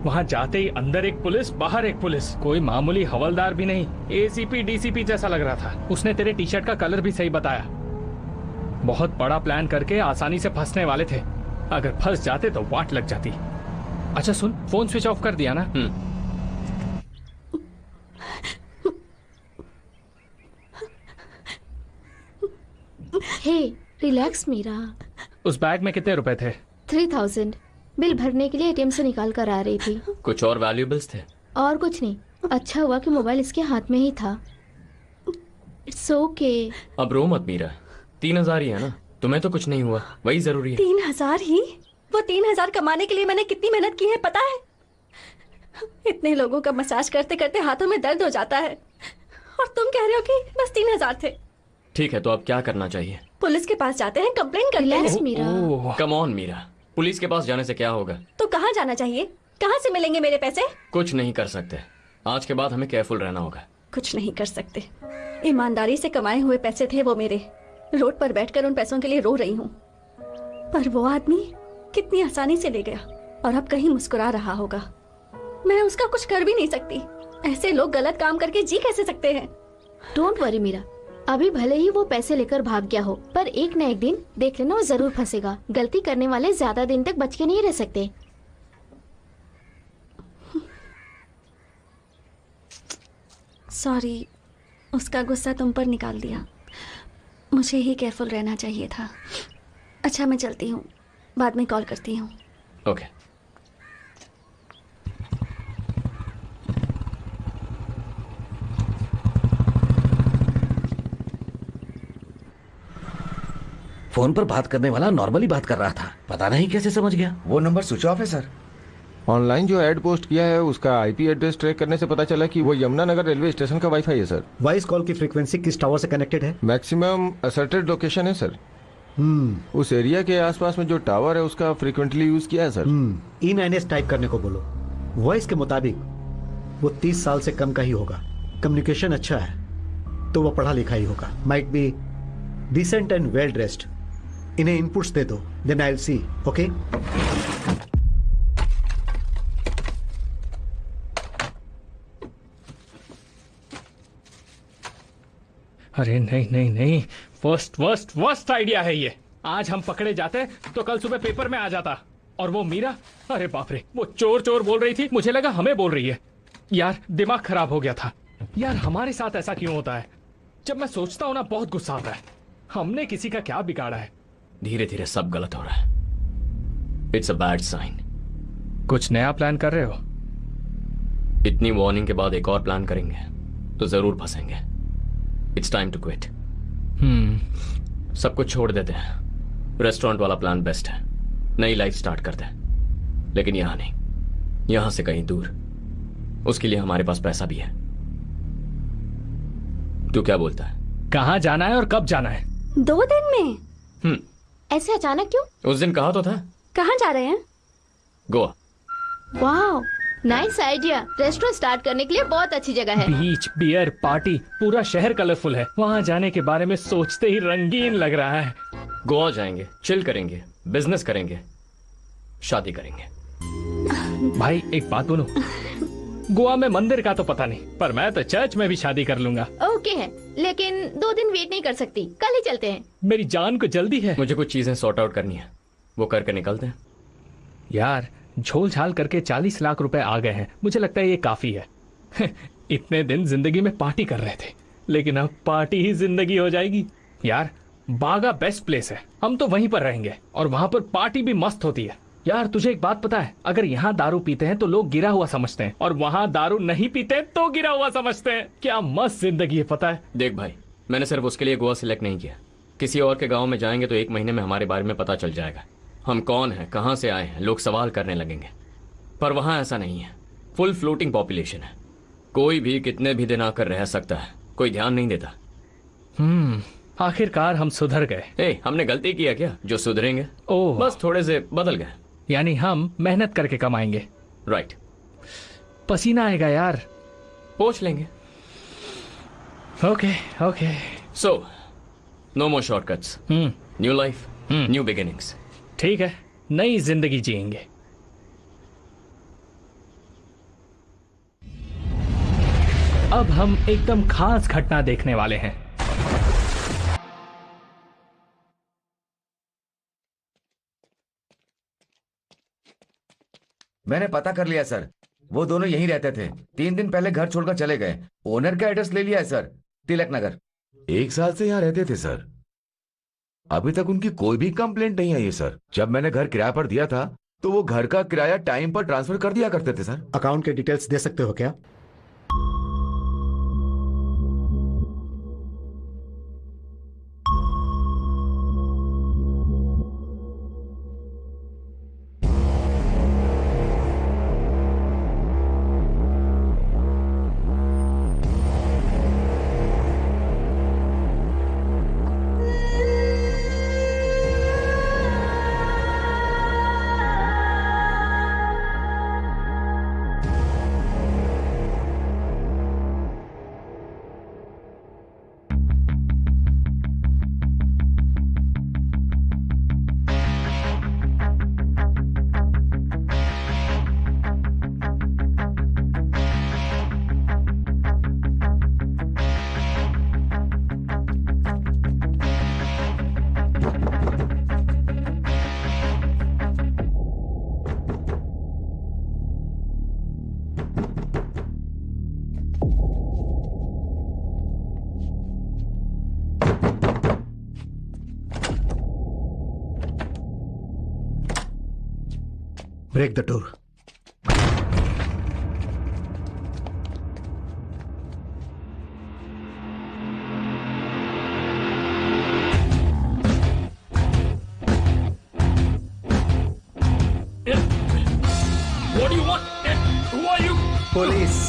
वहां जाते ही अंदर एक पुलिस, बाहर एक पुलिस। कोई मामूली हवलदार भी नहीं, ACP DCP जैसा लग रहा था। उसने तेरे टी शर्ट का कलर भी सही बताया। बहुत बड़ा प्लान करके आसानी से फंसने वाले थे। अगर फंस जाते तो वाट लग जाती। अच्छा सुन, फोन स्विच ऑफ कर दिया ना? हे रिलैक्स मीरा। उस बैग में कितने रुपए थे? 3000 बिल भरने के लिए ATM से निकाल कर आ रही थी। कुछ और वैल्यूएबल्स थे? और कुछ नहीं। अच्छा हुआ कि मोबाइल इसके हाथ में ही था। It's okay. अब रो मत मीरा, 3000 ही है ना। तुम्हें तो कुछ नहीं हुआ, वही जरूरी है। 3000 ही? वो 3000 कमाने के लिए मैंने कितनी मेहनत की है पता है? इतने लोगों का मसाज करते करते हाथों में दर्द हो जाता है, और तुम कह रहे हो कि बस 3000 थे। ठीक है, तो अब क्या करना चाहिए? पुलिस के पास जाते हैं, कंप्लेन करते हैं। Meera. Come on Meera, police के पास जाने से क्या होगा? तो कहाँ जाना चाहिए? कहाँ से मिलेंगे मेरे पैसे? कुछ नहीं कर सकते। आज के बाद हमें केयरफुल रहना होगा। कुछ नहीं कर सकते। ईमानदारी से कमाए हुए पैसे थे वो मेरे। रोड पर बैठकर उन पैसों के लिए रो रही हूँ, पर वो आदमी कितनी आसानी से ले गया, और अब कहीं मुस्कुरा रहा होगा। मैं उसका कुछ कर भी नहीं सकती। ऐसे लोग गलत काम करके जी कैसे सकते हैं? डोंट वरी मीरा, अभी भले ही वो पैसे लेकर भाग गया हो, पर एक न एक दिन देख लेना वो जरूर फंसेगा। गलती करने वाले ज्यादा दिन तक बच के नहीं रह सकते। सॉरी, उसका गुस्सा तुम पर निकाल दिया। मुझे ही केयरफुल रहना चाहिए था। अच्छा मैं चलती हूँ, बाद में कॉल करती हूँ। ओके। फोन पर बात करने वाला नॉर्मली बात कर रहा था, पता नहीं कैसे समझ गया। वो नंबर स्विच ऑफ है सर। ऑनलाइन जो एड पोस्ट किया है उसका IP एड्रेस ट्रैक करने से पता चला कि वो यमुनानगर रेलवे स्टेशन का वाईफाई है सर। वॉइस कॉल की फ्रीक्वेंसी किस टावर से कनेक्टेड है? मैक्सिमम असर्टेड लोकेशन है सर। उस एरिया के आसपास में जो टावर है उसका फ्रीक्वेंटली यूज किया है सर। E9S टाइप करने को बोलो। वॉइस के मुताबिक वो 30 साल से कम का ही होगा। कम्युनिकेशन अच्छा है तो वो पढ़ा लिखा ही होगा। Might be decent and well dressed. इन्हें इनपुट्स दे दो, then I will see. Okay. अरे नहीं नहीं नहीं, वर्स्ट आइडिया है ये। आज हम पकड़े जाते तो कल सुबह पेपर में आ जाता। और वो मीरा, अरे बाप रे, वो चोर चोर बोल रही थी, मुझे लगा हमें बोल रही है। यार दिमाग खराब हो गया था। यार हमारे साथ ऐसा क्यों होता है? जब मैं सोचता हूं ना बहुत गुस्सा आता है। हमने किसी का क्या बिगाड़ा है? धीरे धीरे सब गलत हो रहा है। It's a bad sign. कुछ नया प्लान कर रहे हो? इतनी वार्निंग के बाद एक और प्लान करेंगे तो जरूर फंसेंगे। It's time to quit. सब कुछ छोड़ देते हैं। रेस्टोरेंट वाला प्लान बेस्ट है। नई लाइफ स्टार्ट करते हैं, लेकिन यहां नहीं, यहां से कहीं दूर। उसके लिए हमारे पास पैसा भी है। तू क्या बोलता है? कहाँ जाना है और कब जाना है? 2 दिन में। ऐसे अचानक क्यों? उस दिन कहा तो था। कहाँ जा रहे हैं? गोवा। वाह, नाइस आइडिया। रेस्टोरेंट स्टार्ट करने के लिए बहुत अच्छी जगह है। बीच, बियर, पार्टी, पूरा शहर कलरफुल है। वहाँ जाने के बारे में सोचते ही रंगीन लग रहा है। गोवा जाएंगे, चिल करेंगे, बिजनेस करेंगे, शादी करेंगे। भाई एक बात बोलूं, गोवा में मंदिर का तो पता नहीं, पर मैं तो चर्च में भी शादी कर लूंगा। ओके है, लेकिन 2 दिन वेट नहीं कर सकती। कल ही चलते हैं। मेरी जान को जल्दी है। मुझे कुछ चीजें सॉर्ट आउट करनी है, वो करके निकलते हैं। यार झोल झाल करके 40 लाख रुपए आ गए हैं। मुझे लगता है ये काफी है। इतने दिन जिंदगी में पार्टी कर रहे थे, लेकिन अब पार्टी ही जिंदगी हो जाएगी। यार बागा बेस्ट प्लेस है, हम तो वहीं पर रहेंगे और वहां पर पार्टी भी मस्त होती है। यार तुझे एक बात पता है, अगर यहाँ दारू पीते हैं तो लोग गिरा हुआ समझते हैं, और वहाँ दारू नहीं पीते तो गिरा हुआ समझते हैं। क्या मस्त जिंदगी है, पता है? देख भाई, मैंने सिर्फ उसके लिए गोवा सिलेक्ट नहीं किया। किसी और के गांव में जाएंगे तो 1 महीने में हमारे बारे में पता चल जाएगा। हम कौन हैं, कहाँ से आए हैं, लोग सवाल करने लगेंगे। पर वहाँ ऐसा नहीं है। फुल फ्लोटिंग पॉपुलेशन है। कोई भी कितने भी दिन आकर रह सकता है, कोई ध्यान नहीं देता। आखिरकार हम सुधर गए। हमने गलती किया क्या जो सुधरेंगे? ओह, बस थोड़े से बदल गए। यानी हम मेहनत करके कमाएंगे। राइट। पसीना आएगा यार, पोंछ लेंगे। Okay okay. So no more shortcuts. New life, new beginnings. ठीक है, नई जिंदगी जिएंगे। अब हम एकदम खास घटना देखने वाले हैं। मैंने पता कर लिया सर, वो दोनों यहीं रहते थे। 3 दिन पहले घर छोड़कर चले गए। ओनर का एड्रेस ले लिया है सर, तिलक नगर। 1 साल से यहाँ रहते थे सर। अभी तक उनकी कोई भी कंप्लेंट नहीं आई है सर। जब मैंने घर किराए पर दिया था तो वो घर का किराया टाइम पर ट्रांसफर कर दिया करते थे सर। अकाउंट के डिटेल्स दे सकते हो क्या? Break the door. What do you want? Who are you? Police.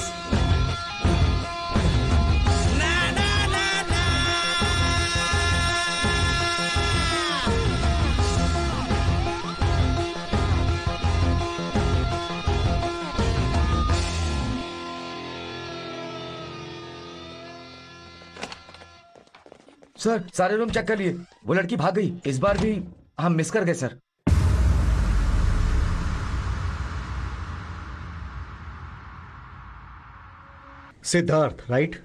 Sir सारे रूम चेक कर लिए, वो लड़की भाग गई। इस बार भी हम मिस कर गए sir. Siddharth, right?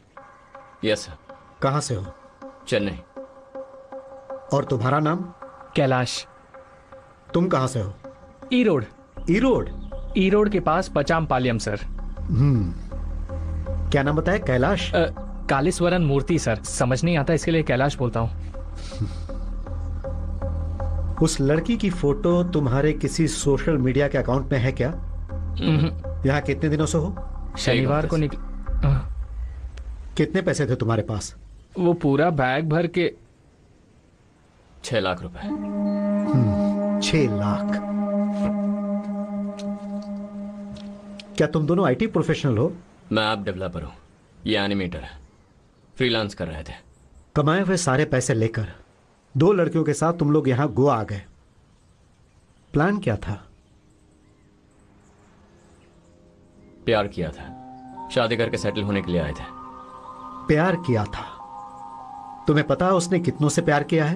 Yes sir. कहां से हो? चेन्नई। और तुम्हारा नाम? कैलाश। तुम कहां से हो? ई रोड। ई रोड? ई रोड के पास पचामपालियम सर। क्या नाम बताया? कैलाश? कालीस्वरन मूर्ति सर। समझ नहीं आता इसके लिए कैलाश बोलता हूँ। उस लड़की की फोटो तुम्हारे किसी सोशल मीडिया के अकाउंट में है क्या? यहाँ कितने दिनों से हो? शनिवार को निकल। कितने पैसे थे तुम्हारे पास? वो पूरा बैग भर के 6 लाख रुपए। 6 लाख? क्या तुम दोनों आईटी प्रोफेशनल हो? मैं ऐप डेवलपर हूँ, ये एनिमेटर है। फ्रीलांस कर रहे थे। कमाए हुए सारे पैसे लेकर 2 लड़कियों के साथ तुम लोग यहां गोवा आ गए। प्लान क्या था? प्यार किया था, शादी करके सेटल होने के लिए आए थे। प्यार किया था? तुम्हें पता है उसने कितनों से प्यार किया है?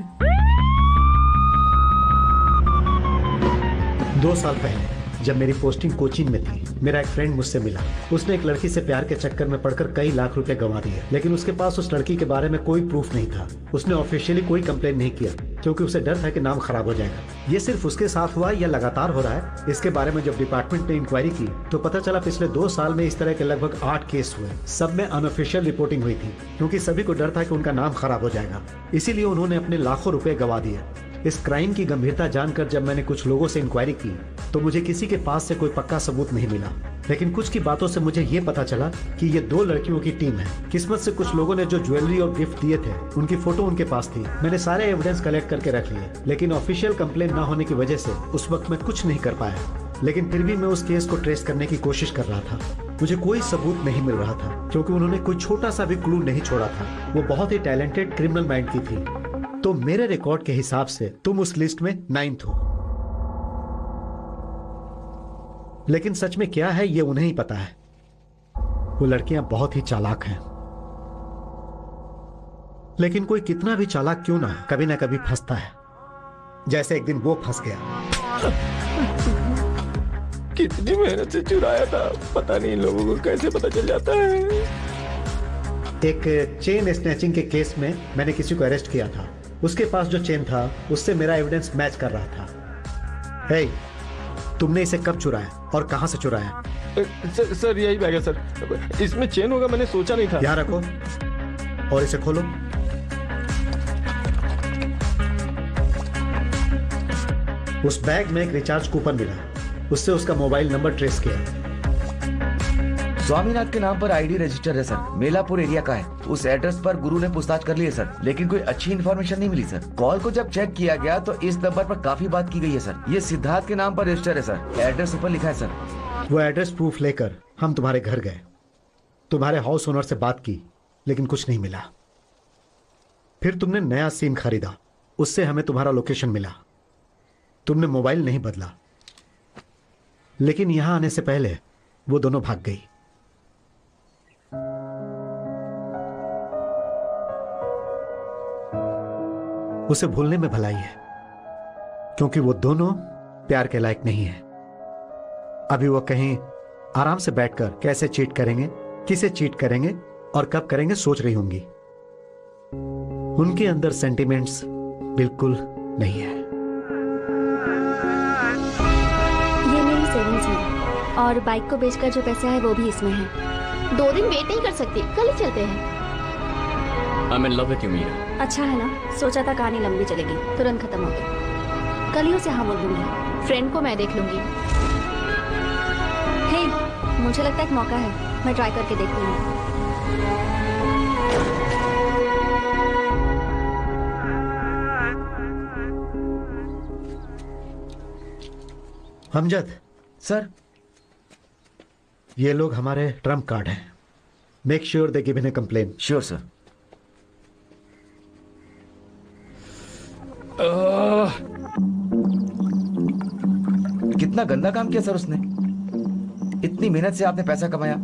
2 साल पहले जब मेरी पोस्टिंग कोचीन में थी, मेरा एक फ्रेंड मुझसे मिला। उसने एक लड़की से प्यार के चक्कर में पड़कर कई लाख रुपए गंवा दिए, लेकिन उसके पास उस लड़की के बारे में कोई प्रूफ नहीं था। उसने ऑफिशियली कोई कंप्लेन नहीं किया क्योंकि उसे डर था कि नाम खराब हो जाएगा। ये सिर्फ उसके साथ हुआ या लगातार हो रहा है, इसके बारे में जब डिपार्टमेंट ने इंक्वायरी की तो पता चला पिछले 2 साल में इस तरह के लगभग 8 केस हुए। सब में अनऑफिशियल रिपोर्टिंग हुई थी क्योंकि सभी को डर था कि उनका नाम खराब हो जाएगा। इसीलिए उन्होंने अपने लाखों रुपए गंवा दिए। इस क्राइम की गंभीरता जानकर जब मैंने कुछ लोगों से इंक्वायरी की तो मुझे किसी के पास से कोई पक्का सबूत नहीं मिला, लेकिन कुछ की बातों से मुझे ये पता चला कि ये 2 लड़कियों की टीम है। किस्मत से कुछ लोगों ने जो ज्वेलरी और गिफ्ट दिए थे उनकी फोटो उनके पास थी। मैंने सारे एविडेंस कलेक्ट करके रख लिए, लेकिन ऑफिशियल कंप्लेन ना होने की वजह से उस वक्त मैं कुछ नहीं कर पाया। लेकिन फिर भी मैं उस केस को ट्रेस करने की कोशिश कर रहा था। मुझे कोई सबूत नहीं मिल रहा था क्योंकि उन्होंने कोई छोटा सा भी क्लू नहीं छोड़ा था। वो बहुत ही टैलेंटेड क्रिमिनल माइंड की थी। तो मेरे रिकॉर्ड के हिसाब से तुम उस लिस्ट में 9th हो। लेकिन सच में क्या है ये उन्हें ही पता है। वो लड़कियां बहुत ही चालाक हैं, लेकिन कोई कितना भी चालाक क्यों ना कभी फंसता है। जैसे एक दिन वो फंस गया। कितनी मेहनत से चुराया था, पता नहीं इन लोगों को कैसे पता चल जाता है। एक चेन स्नैचिंग के केस में मैंने किसी को अरेस्ट किया था। उसके पास जो चेन था उससे मेरा एविडेंस मैच कर रहा था। हे, तुमने इसे कब चुराया और कहां से चुराया? सर यही बैग है सर। इसमें चेन होगा, मैंने सोचा नहीं था। यहाँ रखो और इसे खोलो। उस बैग में एक रिचार्ज कूपन मिला, उससे उसका मोबाइल नंबर ट्रेस किया। स्वामीनाथ के नाम पर आईडी रजिस्टर है सर, मेलापुर एरिया का है। उस एड्रेस पर गुरु ने पूछताछ कर ली है सर, लेकिन कोई अच्छी इन्फॉर्मेशन नहीं मिली सर। कॉल को जब चेक किया गया तो इस नंबर पर काफी बात की गई है सर। ये सिद्धार्थ के नाम पर रजिस्टर है सर, एड्रेस ऊपर लिखा है सर। वो एड्रेस प्रूफ लेकर हम तुम्हारे घर गए, तुम्हारे हाउस ओनर से बात की, लेकिन कुछ नहीं मिला। फिर तुमने नया सिम खरीदा, उससे हमें तुम्हारा लोकेशन मिला। तुमने मोबाइल नहीं बदला, लेकिन यहां आने से पहले वो दोनों भाग गई। उसे भूलने में भलाई है क्योंकि वो दोनों प्यार के लायक नहीं है। अभी वो कहीं आराम से बैठकर कैसे चीट करेंगे, किसे चीट करेंगे और कब करेंगे सोच रही होंगी। उनके अंदर सेंटिमेंट्स बिल्कुल नहीं है। ये मेरी सेविंग्स है और बाइक को बेचकर जो पैसा है वो भी इसमें है। 2 दिन वेट नहीं कर सकती, कल ही चलते हैं। I'm in love with you, Meera. अच्छा है ना, सोचा था कहानी लंबी चलेगी, तुरंत खत्म हो गई। कल ही उसे हाँ बोल दूंगी। फ्रेंड को मैं देख लूंगी। हे, मुझे लगता है एक मौका है, मैं ट्राई करके देखती हूँ। हमजद सर, ये लोग हमारे ट्रम्प कार्ड हैं। Make sure they give in A complain. Sure sir. कितना गंदा काम किया सर उसने। इतनी मेहनत से आपने पैसा कमाया,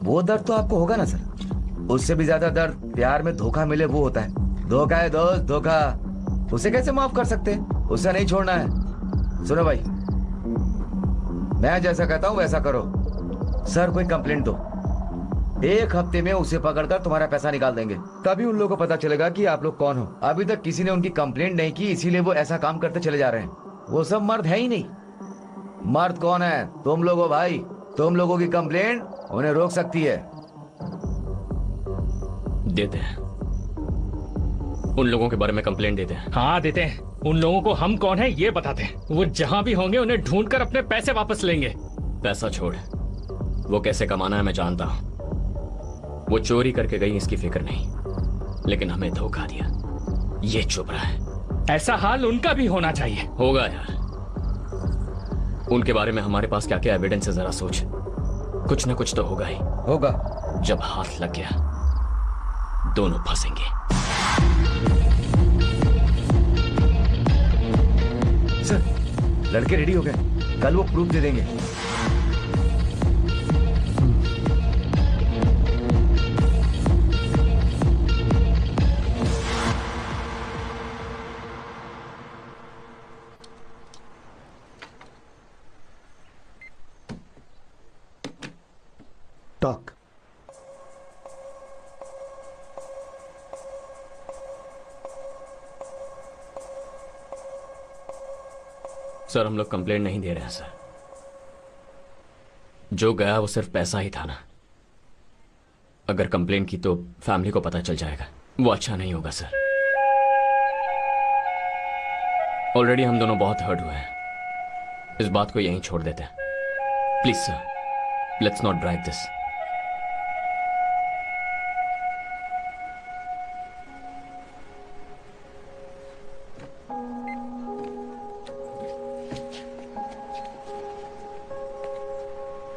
वो दर्द तो आपको होगा ना सर। उससे भी ज्यादा दर्द प्यार में धोखा मिले वो होता है। धोखा है दोस्त, धोखा। उसे कैसे माफ कर सकते हैं? उसे नहीं छोड़ना है। सुनो भाई, मैं जैसा कहता हूं वैसा करो। सर कोई कंप्लेंट दो, 1 हफ्ते में उसे पकड़कर तुम्हारा पैसा निकाल देंगे। तभी उन लोगों को पता चलेगा कि आप लोग कौन हो। अभी तक किसी ने उनकी कंप्लेंट नहीं की, इसीलिए वो ऐसा काम करते चले जा रहे हैं। वो सब मर्द है ही नहीं। मर्द कौन है? तुम लोग हो भाई। तुम लोगों की कंप्लेंट उन्हें रोक सकती है। देते हैं, उन लोगों के बारे में कंप्लेंट देते हैं। हाँ देते हैं। उन लोगों को हम कौन है ये बताते हैं। वो जहां भी होंगे उन्हें ढूंढकर अपने पैसे वापस लेंगे। पैसा छोड़, वो कैसे कमाना है मैं जानता हूं। वो चोरी करके गई इसकी फिक्र नहीं, लेकिन हमें धोखा दिया, ये चुप रहा है। ऐसा हाल उनका भी होना चाहिए। होगा यार, उनके बारे में हमारे पास क्या क्या एविडेंस है जरा सोच। कुछ ना कुछ तो होगा ही। होगा। जब हाथ लग गया दोनों फंसेंगे। सर, लड़के रेडी हो गए, कल वो प्रूफ दे देंगे। टॉक। सर, हम लोग कंप्लेंट नहीं दे रहे हैं सर। जो गया वो सिर्फ पैसा ही था ना। अगर कंप्लेंट की तो फैमिली को पता चल जाएगा, वो अच्छा नहीं होगा सर। ऑलरेडी हम दोनों बहुत हर्ट हुए हैं, इस बात को यहीं छोड़ देते हैं। Please sir, let's not drive this.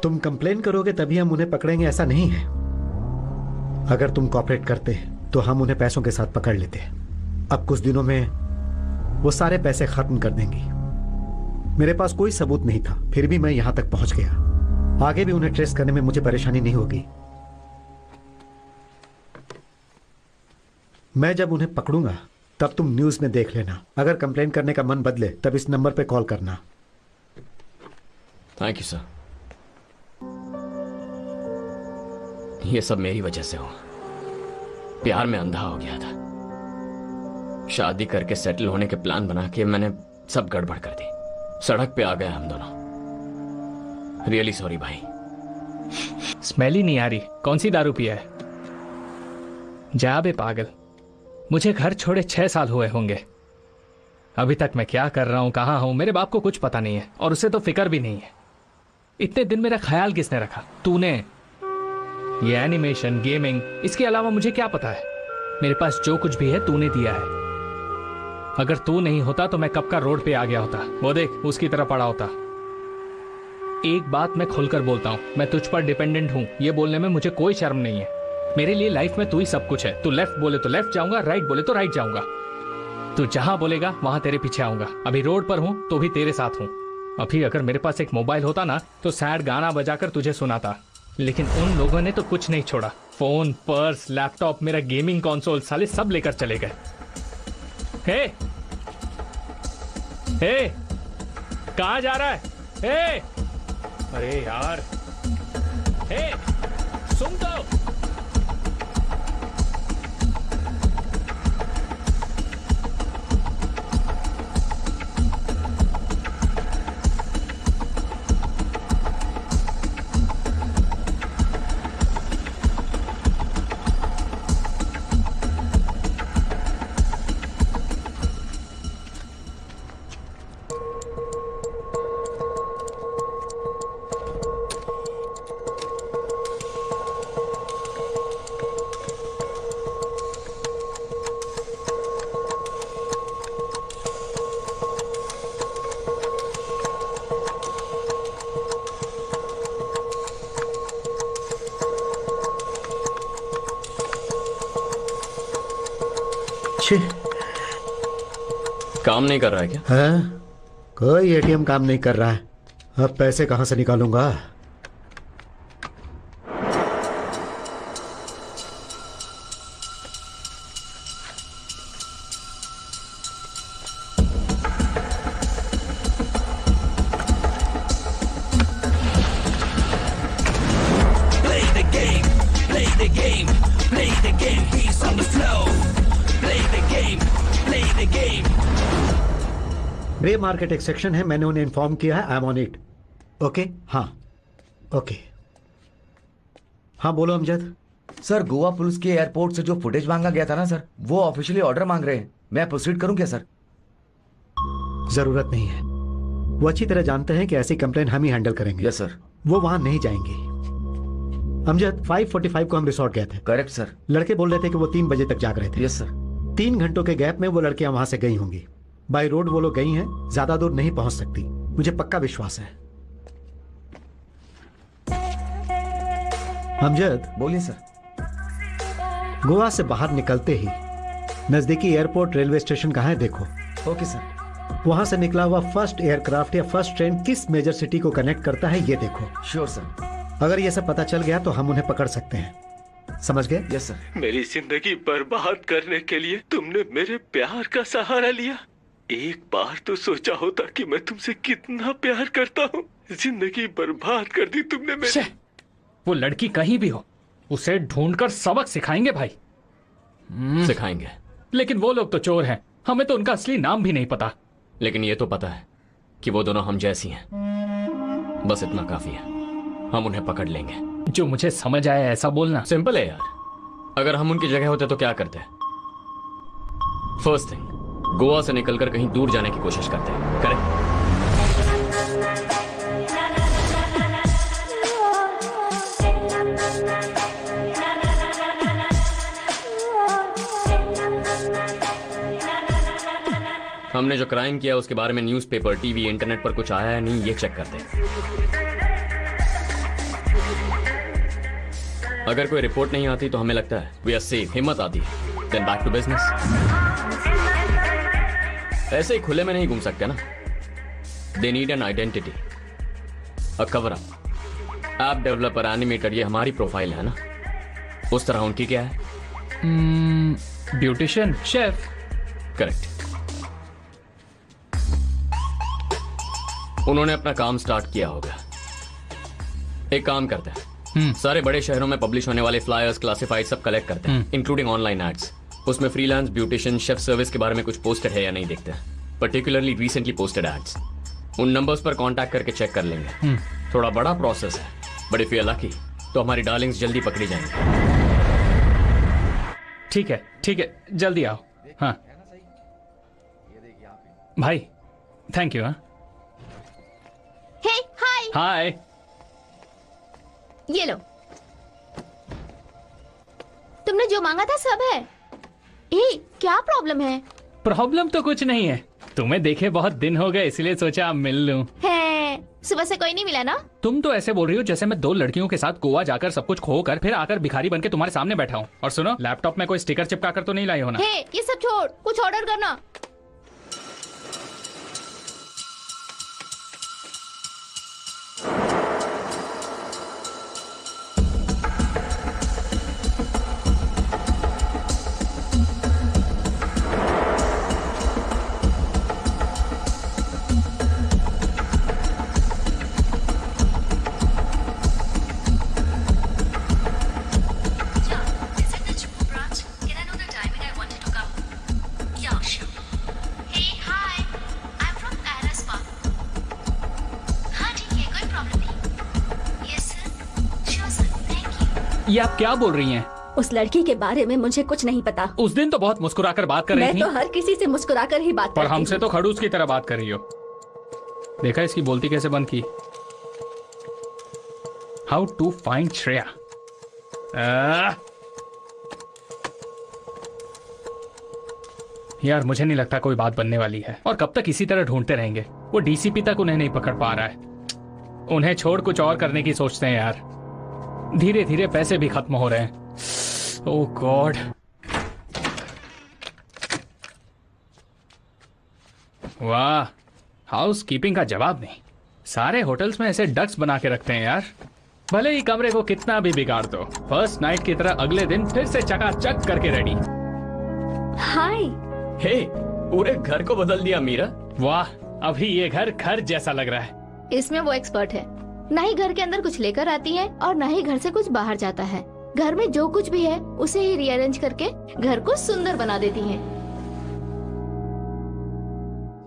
तुम कंप्लेन करोगे तभी हम उन्हें पकड़ेंगे ऐसा नहीं है। अगर तुम कॉपरेट करते तो हम उन्हें पैसों के साथ पकड़ लेते। अब कुछ दिनों में वो सारे पैसे खत्म कर देंगी। मेरे पास कोई सबूत नहीं था, फिर भी मैं यहां तक पहुंच गया। आगे भी उन्हें ट्रेस करने में मुझे परेशानी नहीं होगी। मैं जब उन्हें पकड़ूंगा तब तुम न्यूज में देख लेना। अगर कंप्लेन करने का मन बदले तब इस नंबर पे कॉल करना। Thank you sir. ये सब मेरी वजह से हुआ। प्यार में अंधा हो गया था। शादी करके सेटल होने के प्लान बना के मैंने सब गड़बड़ कर दी। सड़क पे आ गए हम दोनों। रियली सॉरी भाई। स्मेल ही नहीं आ रही। कौन सी दारू पिया है? जा बे पागल, मुझे घर छोड़े 6 साल हुए होंगे। अभी तक मैं क्या कर रहा हूं, कहां हूं, मेरे बाप को कुछ पता नहीं है और उसे तो फिक्र भी नहीं है। इतने दिन मेरा ख्याल किसने रखा? तूने। ये एनिमेशन, गेमिंग, इसके अलावा मुझे क्या पता है? मेरे पास जो कुछ भी है तूने दिया है। अगर तू नहीं होता तो मैं कब का रोड पे आ गया होता। वो देख, उसकी तरह पड़ा होता। एक बात मैं खुलकर बोलता हूं, मैं तुझ पर डिपेंडेंट हूं। ये बोलने में मुझे कोई शर्म नहीं है। मेरे लिए लाइफ में तू ही सब कुछ है। तू लेफ्ट बोले तो लेफ्ट जाऊंगा, राइट बोले तो राइट जाऊंगा। तू जहां बोलेगा वहां तेरे पीछे आऊंगा। अभी रोड पर हूं तो भी तेरे साथ हूं। अभी अगर मेरे पास एक मोबाइल होता ना तो सैड गाना बजाकर तुझे सुनाता, लेकिन उन लोगों ने तो कुछ नहीं छोड़ा। फोन, पर्स, लैपटॉप, मेरा गेमिंग कंसोल साले सब लेकर चले गए। हे, हे, कहां जा रहा है? हे, अरे यार, हे, सुन तो। काम नहीं कर रहा है क्या? हाँ? कोई एटीएम काम नहीं कर रहा है। अब पैसे कहां से निकालूंगा? Play the game, play grey market एक सेक्शन है, मैंने उन्हें इन्फॉर्म किया है, I am on it. Okay, हाँ ओके। हाँ बोलो अमजद। सर गोवा पुलिस के एयरपोर्ट से जो फुटेज मांगा गया था ना सर, वो ऑफिशियली ऑर्डर मांग रहे हैं। मैं प्रोसीड करूं क्या सर? जरूरत नहीं है, वो अच्छी तरह जानते हैं कि ऐसी कंप्लेन हम ही हैंडल करेंगे। Yes sir. वो वहां नहीं जाएंगे। अमजद 5:45 को हम रिसोर्ट गए थे। Correct sir. लड़के बोल रहे थे कि वो 3 बजे तक जाग रहे थे। Yes sir. 3 घंटों के गैप में वो लड़कियां वहां से गई होंगी। बाय रोड वो लोग गई हैं, ज्यादा दूर नहीं पहुंच सकती, मुझे पक्का विश्वास है। अमजद। बोलिए सर। गोवा से बाहर निकलते ही नजदीकी एयरपोर्ट रेलवे स्टेशन कहाँ है देखो। Okay sir. वहां से निकला हुआ फर्स्ट एयरक्राफ्ट या फर्स्ट ट्रेन किस मेजर सिटी को कनेक्ट करता है ये देखो। Sure sir. अगर ये सब पता चल गया तो हम उन्हें पकड़ सकते हैं, समझ गए? Yes sir. मेरी जिंदगी बर्बाद करने के लिए तुमने मेरे प्यार का सहारा लिया। एक बार तो सोचा होता कि मैं तुमसे कितना प्यार करता हूँ। जिंदगी बर्बाद कर दी तुमने मेरी। वो लड़की कहीं भी हो, उसे ढूंढकर सबक सिखाएंगे भाई। सिखाएंगे। लेकिन वो लोग तो चोर हैं, हमें तो उनका असली नाम भी नहीं पता। लेकिन ये तो पता है कि वो दोनों हम जैसी हैं। बस इतना काफी है, हम उन्हें पकड़ लेंगे। जो मुझे समझ आया ऐसा बोलना। सिंपल है यार, अगर हम उनकी जगह होते तो क्या करते? फर्स्ट थिंग, गोवा से निकलकर कहीं दूर जाने की कोशिश करते हैं। करेक्ट? हमने जो क्राइम किया उसके बारे में न्यूज़पेपर, टीवी, इंटरनेट पर कुछ आया है नहीं, ये चेक करते हैं। अगर कोई रिपोर्ट नहीं आती तो हमें लगता है वी आर सेफ, हिम्मत आती है, देन बैक टू बिजनेस। ऐसे ही खुले में नहीं घूम सकते ना। They need an identity, a cover up. App developer, animator, ये हमारी प्रोफाइल है ना। उस तरह उनकी क्या है? Beautician, chef. करेक्ट। उन्होंने अपना काम स्टार्ट किया होगा। एक काम करते हैं, सारे बड़े शहरों में पब्लिश होने वाले फ्लायर्स, क्लासिफाइड सब कलेक्ट करते हैं, इंक्लूडिंग ऑनलाइन एड्स। उसमें फ्रीलांस, ब्यूटिशियन, शेफ सर्विस के बारे में कुछ पोस्टेड है या नहीं देखते हैं, पर्टिकुलरली रिसेंटली पोस्टेड एड्स। उन नंबर्स पर कांटेक्ट करके चेक कर लेंगे। थोड़ा बड़ा प्रोसेस है, but if you are lucky तो हमारी डार्लिंग्स जल्दी पकड़ी जाएंगी। ठीक है, ठीक है, जल्दी आओ। हाँ भाई, थैंक यू। हाँ हे, हाय। हाय। ये लो, तुमने जो मांगा था सब है। क्या प्रॉब्लम है? प्रॉब्लम तो कुछ नहीं है, तुम्हें देखे बहुत दिन हो गए इसलिए सोचा मिल लूं। है, सुबह से कोई नहीं मिला ना? तुम तो ऐसे बोल रही हो जैसे मैं 2 लड़कियों के साथ गोवा जाकर सब कुछ खोकर फिर आकर भिखारी बनके तुम्हारे सामने बैठा हूँ। और सुनो, लैपटॉप में कोई स्टिकर चिपका कर तो नहीं लाई हो ना? हे, ये सब छोड़, कुछ ऑर्डर करना। ये आप क्या बोल रही हैं? उस लड़की के बारे में मुझे कुछ नहीं पता। उस दिन तो बहुत मुस्कुराकर बात कर रही थी। मैं तो हर किसी से मुस्कुराकर ही बात पर करती हमसे हूँ। तो खड़ूस की तरह बात कर रही हो। देखा इसकी बोलती कैसे बंद की? How to find Shreya. यार मुझे नहीं लगता कोई बात बनने वाली है, और कब तक इसी तरह ढूंढते रहेंगे। वो डीसीपी तक उन्हें नहीं पकड़ पा रहा है। उन्हें छोड़ कुछ और करने की सोचते हैं यार। धीरे धीरे पैसे भी खत्म हो रहे हैं। ओह गॉड। वाह, हाउस कीपिंग का जवाब नहीं। सारे होटल्स में ऐसे डक्स बना के रखते हैं यार। भले ही कमरे को कितना भी बिगाड़ दो, फर्स्ट नाइट की तरह अगले दिन फिर से चकाचक करके रेडी। हाय। हे, पूरे घर को बदल दिया मीरा। वाह, अभी ये घर घर जैसा लग रहा है। इसमें वो एक्सपर्ट है। ना ही घर के अंदर कुछ लेकर आती है और ना ही घर से कुछ बाहर जाता है। घर में जो कुछ भी है उसे ही रीअरेंज करके घर को सुंदर बना देती है।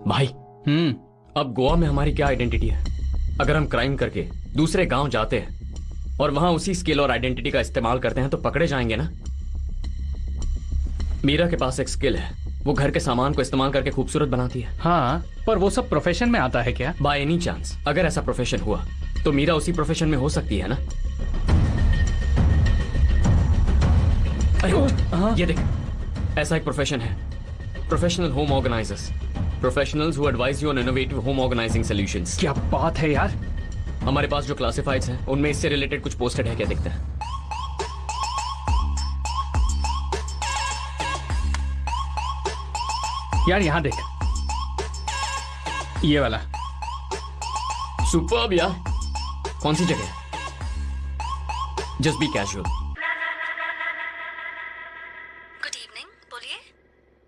भाई, अब गोवा में हमारी क्या आइडेंटिटी है? अगर हम क्राइम करके दूसरे गांव जाते हैं और वहां उसी स्किल और आइडेंटिटी का इस्तेमाल करते हैं तो पकड़े जाएंगे ना। मीरा के पास एक स्किल है, वो घर के सामान को इस्तेमाल करके खूबसूरत बनाती है। हाँ, पर वो सब प्रोफेशन में आता है क्या? बाय एनी चांस अगर ऐसा प्रोफेशन हुआ तो मीरा उसी प्रोफेशन में हो सकती है ना। अरे ये देख, ऐसा एक प्रोफेशन है, professional home organisers, professionals who advise you on innovative home organising solutions. क्या बात है यार। हमारे पास जो क्लासिफाइड्स हैं उनमें इससे रिलेटेड कुछ पोस्टेड है, क्या देखते हैं? यार यहाँ देख, ये वाला। सुपर्ब यार। कौन सी जगह? Just be casual.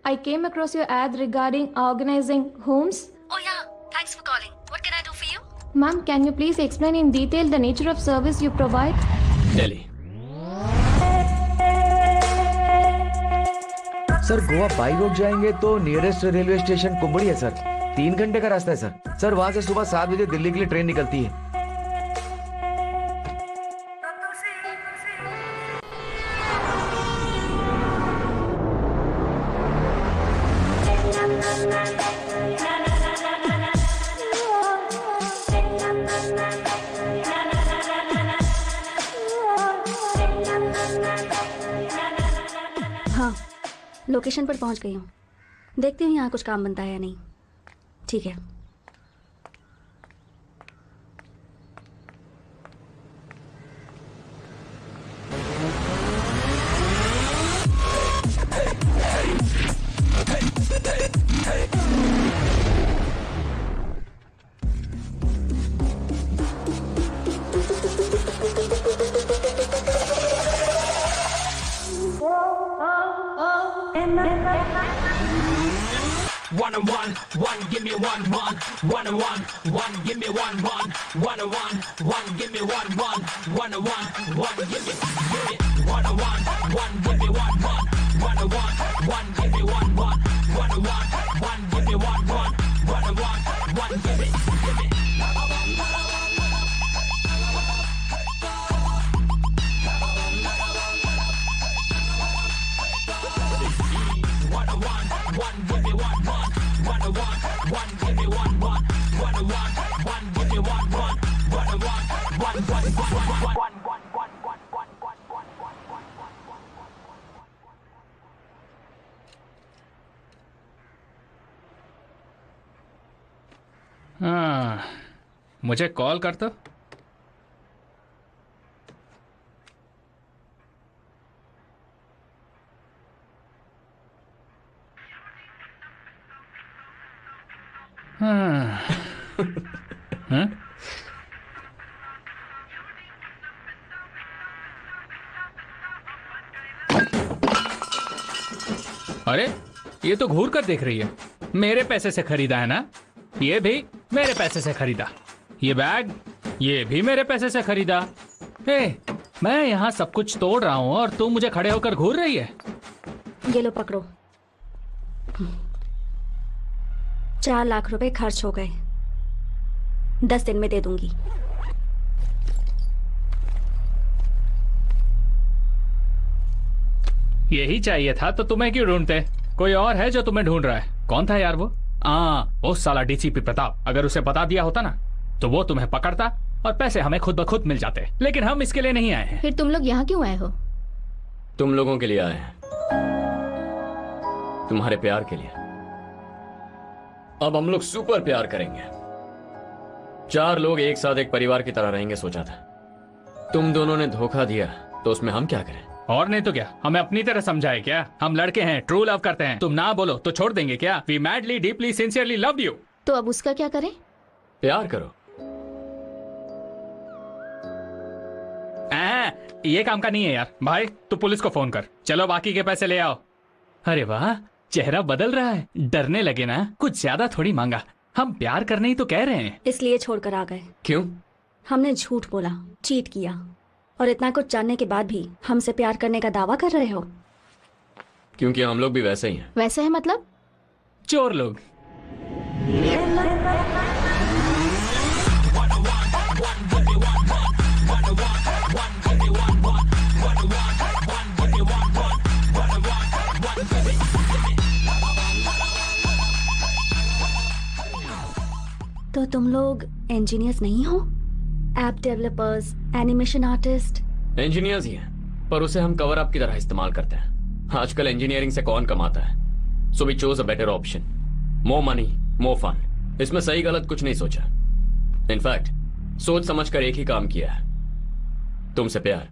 I came across your ad regarding organizing homes. Oh yeah, thanks for calling. What can I do for you? Ma'am, can you please explain in detail the nature of service you provide? Delhi. Sir Goa by road जाएंगे तो nearest railway station कुंबड़ी है sir. 3 घंटे का रास्ता है sir. Sir वहां से सुबह 7 बजे दिल्ली के लिए ट्रेन निकलती है। हाँ, लोकेशन पर पहुंच गई हूँ। देखती हूँ यहाँ कुछ काम बनता है या नहीं। ठीक है। One and one, give me one, one and one, give me one, one and one, give me one, one and one, give me one and one, give me one, one and one, give me one, one and one, give me one, one and one, give me. हाँ, मुझे call कर दो। हाँ। हाँ? अरे ये तो घूर कर देख रही है। मेरे पैसे से खरीदा है ना, ये भी मेरे पैसे से खरीदा, ये बैग ये भी मेरे पैसे से खरीदा। हे, मैं यहाँ सब कुछ तोड़ रहा हूँ और तू मुझे खड़े होकर घूर रही है। ये लो पकड़ो। 4 लाख रुपए खर्च हो गए, 10 दिन में दे दूंगी। यही चाहिए था तो तुम्हें क्यों ढूंढते? कोई और है जो तुम्हें ढूंढ रहा है। कौन था यार वो? वो साला डीसीपी प्रताप। अगर उसे बता दिया होता ना तो वो तुम्हें पकड़ता और पैसे हमें खुद ब खुद मिल जाते। लेकिन हम इसके लिए नहीं आए हैं। फिर तुम लोग यहाँ क्यों आए हो? तुम लोगों के लिए आए हैं, तुम्हारे प्यार के लिए। अब हम लोग सुपर प्यार करेंगे। 4 लोग एक साथ एक परिवार की तरह रहेंगे सोचा था। तुम दोनों ने धोखा दिया तो उसमें हम क्या करें? और नहीं तो क्या, हमें अपनी तरह समझाए क्या? हम लड़के हैं, ट्रू लव करते हैं। तुम ना बोलो तो छोड़ देंगे क्या? We madly deeply sincerely love you. तो अब उसका क्या करें? प्यार करो। ये काम का नहीं है यार। भाई तू पुलिस को फोन कर, चलो बाकी के पैसे ले आओ। अरे वाह, चेहरा बदल रहा है। डरने लगे ना? कुछ ज्यादा थोड़ी मांगा, हम प्यार करने ही तो कह रहे हैं। इसलिए छोड़कर आ गए। क्यों? हमने झूठ बोला, चीट किया, और इतना कुछ जानने के बाद भी हमसे प्यार करने का दावा कर रहे हो। क्योंकि हम लोग भी वैसे ही हैं। वैसे है मतलब? चोर लोग। तो तुम लोग इंजीनियर्स नहीं हो? App developers, animation artist? Engineers ही हैं, पर उसे हम कवर अप की तरह इस्तेमाल करते हैं। आजकल इंजीनियरिंग से कौन कमाता है? So we chose a better option. More money, more fun. इसमें सही गलत कुछ नहीं सोचा। इनफैक्ट सोच समझकर एक ही काम किया है, तुमसे प्यार।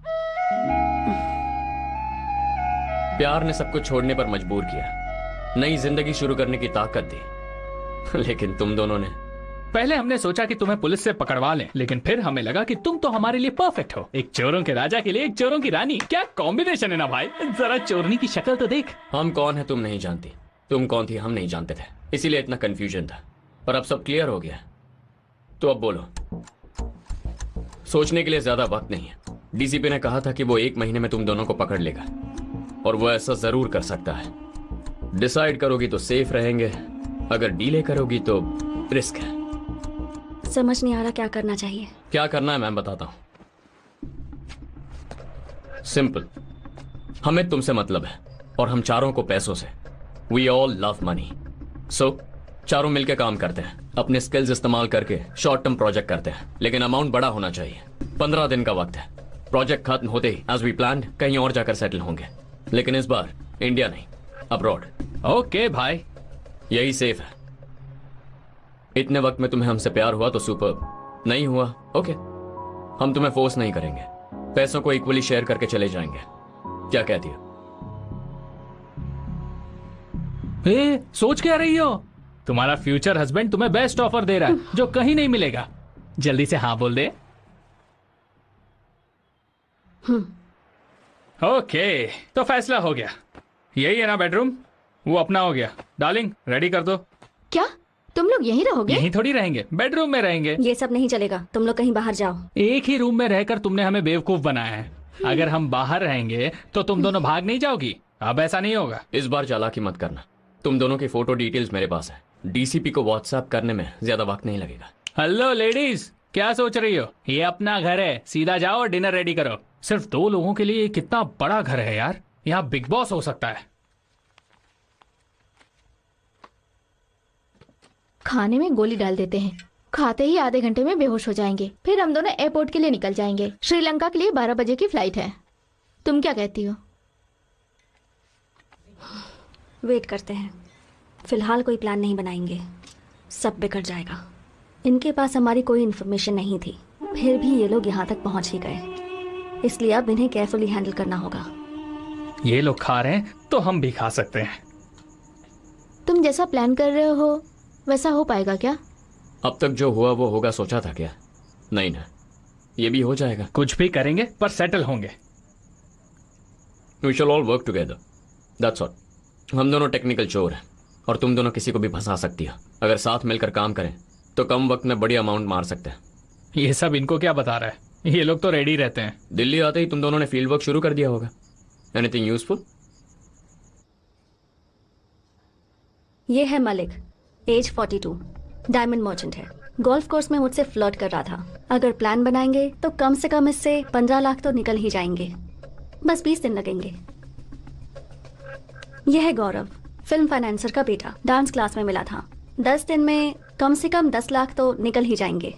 प्यार ने सब कुछ छोड़ने पर मजबूर किया, नई जिंदगी शुरू करने की ताकत दी। लेकिन तुम दोनों ने पहले हमने सोचा कि तुम्हें पुलिस से पकड़वा लें, लेकिन फिर हमें लगा कि तुम तो हमारे लिए परफेक्ट हो। एक चोरों के राजा के लिए एक चोरों की रानी, क्या कॉम्बिनेशन है ना भाई। जरा चोरनी की शक्ल तो देख। हम कौन है तुम नहीं जानती, तुम कौन थी हम नहीं जानते थे, इसीलिए इतना कंफ्यूजन था। पर अब सब क्लियर हो गया, तो अब बोलो। सोचने के लिए ज्यादा वक्त नहीं है। डीसीपी ने कहा था कि वो 1 महीने में तुम दोनों को पकड़ लेगा, और वो ऐसा जरूर कर सकता है। डिसाइड करोगी तो सेफ रहेंगे, अगर डीले करोगी तो रिस्क है। समझ नहीं आ रहा क्या करना चाहिए। क्या करना है मैं बताता हूं। सिंपल, हमें तुमसे मतलब है और हम चारों को पैसों से। We all love money. So चारों मिलकर काम करते हैं, अपने स्किल्स इस्तेमाल करके शॉर्ट टर्म प्रोजेक्ट करते हैं, लेकिन अमाउंट बड़ा होना चाहिए। 15 दिन का वक्त है। प्रोजेक्ट खत्म होते ही एज वी प्लान्ड कहीं और जाकर सेटल होंगे, लेकिन इस बार इंडिया नहीं, अब्रॉड। ओके भाई, यही सेफ है। इतने वक्त में तुम्हें हमसे प्यार हुआ तो सुपर, नहीं हुआ ओके, हम तुम्हें फोर्स नहीं करेंगे। पैसों को इक्वली शेयर करके चले जाएंगे। क्या कहती हो? सोच क्या रही हो? तुम्हारा फ्यूचर हस्बैंड तुम्हें बेस्ट ऑफर दे रहा है जो कहीं नहीं मिलेगा। जल्दी से हाँ बोल दे। ओके, तो फैसला हो गया। यही है ना बेडरूम? वो अपना हो गया। डार्लिंग रेडी कर दो। क्या तुम लोग यहीं रहोगे? यहीं थोड़ी रहेंगे, बेडरूम में रहेंगे। ये सब नहीं चलेगा, तुम लोग कहीं बाहर जाओ। एक ही रूम में रहकर तुमने हमें बेवकूफ बनाया है। अगर हम बाहर रहेंगे तो तुम दोनों भाग नहीं जाओगी। अब ऐसा नहीं होगा। इस बार चालाकी मत करना। तुम दोनों की फोटो डिटेल्स मेरे पास है। डीसीपी को व्हाट्सएप करने में ज्यादा वक्त नहीं लगेगा। हेलो लेडीज, क्या सोच रही हो? ये अपना घर है, सीधा जाओ और डिनर रेडी करो। सिर्फ 2 लोगों के लिए कितना बड़ा घर है यार। यहाँ बिग बॉस हो सकता है। खाने में गोली डाल देते हैं, खाते ही आधे घंटे में बेहोश हो जाएंगे। फिर हम दोनों एयरपोर्ट के लिए निकल जाएंगे। श्रीलंका के लिए 12 बजे की फ्लाइट है। तुम क्या कहती हो? वेट करते हैं। फिलहाल कोई प्लान नहीं बनाएंगे, सब बिगड़ जाएगा। इनके पास हमारी कोई इन्फॉर्मेशन नहीं थी, फिर भी ये लोग यहाँ तक पहुँच ही गए, इसलिए अब इन्हें केयरफुली हैंडल करना होगा। ये लोग खा रहे हैं तो हम भी खा सकते हैं। तुम जैसा प्लान कर रहे हो वैसा हो पाएगा क्या? अब तक जो हुआ वो होगा सोचा था क्या? नहीं ना, ये भी हो जाएगा। कुछ भी करेंगे पर सेटल होंगे। We shall all work together, that's all. हम दोनों टेक्निकल चोर हैं और तुम दोनों किसी को भी फंसा सकती हो। अगर साथ मिलकर काम करें तो कम वक्त में बड़ी अमाउंट मार सकते हैं। ये सब इनको क्या बता रहा है? ये लोग तो रेडी रहते हैं। दिल्ली आते ही तुम दोनों ने फील्ड वर्क शुरू कर दिया होगा। Anything useful? ये है मलिक, एज 42, डायमंड मर्चेंट है। गोल्फ कोर्स में मुझसे फ्लर्ट कर रहा था। अगर प्लान बनाएंगे तो कम से कम इससे 15 लाख तो निकल ही जाएंगे। बस 20 दिन लगेंगे। यह है गौरव, फिल्म फाइनेंसर का बेटा, डांस क्लास में मिला था। 10 दिन में कम से कम 10 लाख तो निकल ही जाएंगे।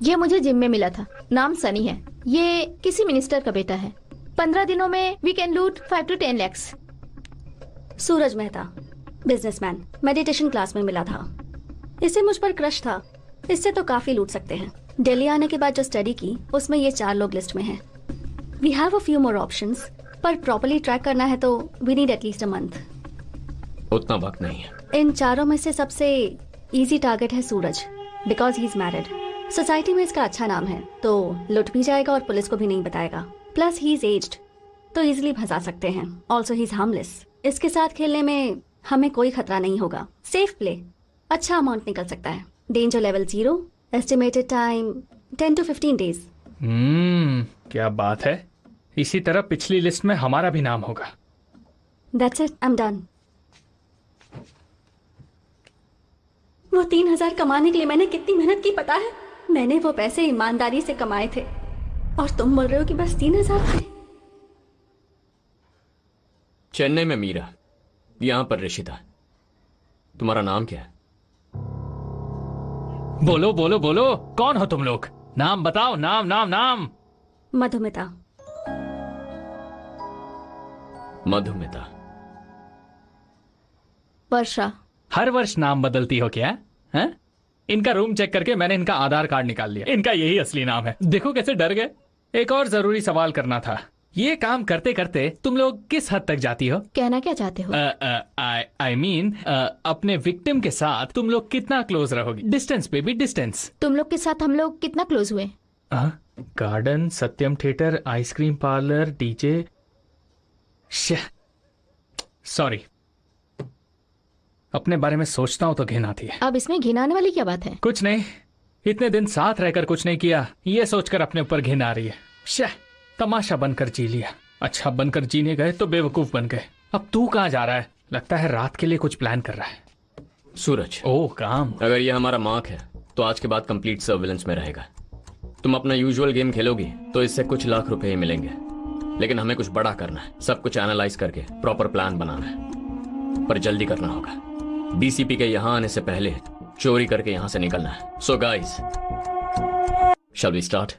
ये मुझे जिम में मिला था, नाम सनी है। ये किसी मिनिस्टर का बेटा है। 15 दिनों में वी कैन लूट 5 to 10 lakhs। Suraj Mehta, businessman, meditation class में मिला था। इसे मुझ पर क्रश था, इससे तो काफी लूट सकते हैं। दिल्ली आने के बाद जो स्टडी की उसमें ये 4 लोग लिस्ट में हैं। We have a few more options, पर प्रॉपर्ली ट्रैक करना है तो we need at least a month. उतना वक्त नहीं है। इन चारों में से सबसे इजी टारगेट है Suraj, because he is married. Society में इसका अच्छा नाम है, तो लुट भी जाएगा और पुलिस को भी नहीं बताएगा। प्लस ही इज एज्ड, तो इजिली फंसा सकते हैं। Also he is harmless. इसके साथ खेलने में हमें कोई खतरा नहीं होगा। सेफ प्ले, अच्छा अमाउंट निकल सकता है। Danger level 0, estimated time 10 to 15 days। क्या बात है। इसी तरह पिछली लिस्ट में हमारा भी नाम होगा। That's it, I'm done। वो 3,000 कमाने के लिए मैंने कितनी मेहनत की पता है? मैंने वो पैसे ईमानदारी से कमाए थे और तुम बोल रहे हो कि बस 3,000 थे। चेन्नई में मीरा, यहां पर ऋषिता। तुम्हारा नाम क्या है? बोलो बोलो बोलो, कौन हो तुम लोग? नाम बताओ, नाम नाम नाम। मधुमिता। मधुमिता। वर्षा। हर वर्ष नाम बदलती हो क्या? हैं? इनका रूम चेक करके मैंने इनका आधार कार्ड निकाल लिया। इनका यही असली नाम है। देखो कैसे डर गए। एक और जरूरी सवाल करना था। ये काम करते करते तुम लोग किस हद तक जाती हो? कहना क्या चाहते हो? आई मीन अपने विक्टिम के साथ तुम लोग कितना क्लोज रहोगी? डिस्टेंस पे भी डिस्टेंस। तुम लोग के साथ हम लोग कितना क्लोज हुए? Garden, Satyam theatre, ice cream parlour, DJ. Sorry, अपने बारे में सोचता हूं तो घिन आती है। अब इसमें घिन आने वाली क्या बात है? कुछ नहीं, इतने दिन साथ रहकर कुछ नहीं किया, ये सोचकर अपने ऊपर घिन आ रही है। तमाशा बनकर जी लिया। अच्छा बनकर जीने गए तो बेवकूफ बन गए। अब तू कहाँ जा रहा है? लगता है रात के लिए कुछ प्लान कर रहा है। सूरज। ओह काम। अगर ये हमारा मार्क है तो आज के बाद कंप्लीट सर्विलेंस में रहेगा। तुम अपना यूजुअल गेम खेलोगी तो इससे कुछ लाख रुपए ही मिलेंगे, लेकिन हमें कुछ बड़ा करना है। सब कुछ एनालाइज करके प्रॉपर प्लान बनाना है, पर जल्दी करना होगा। डीसीपी के यहां आने से पहले चोरी करके यहां से निकलना है। So guys, shall we start?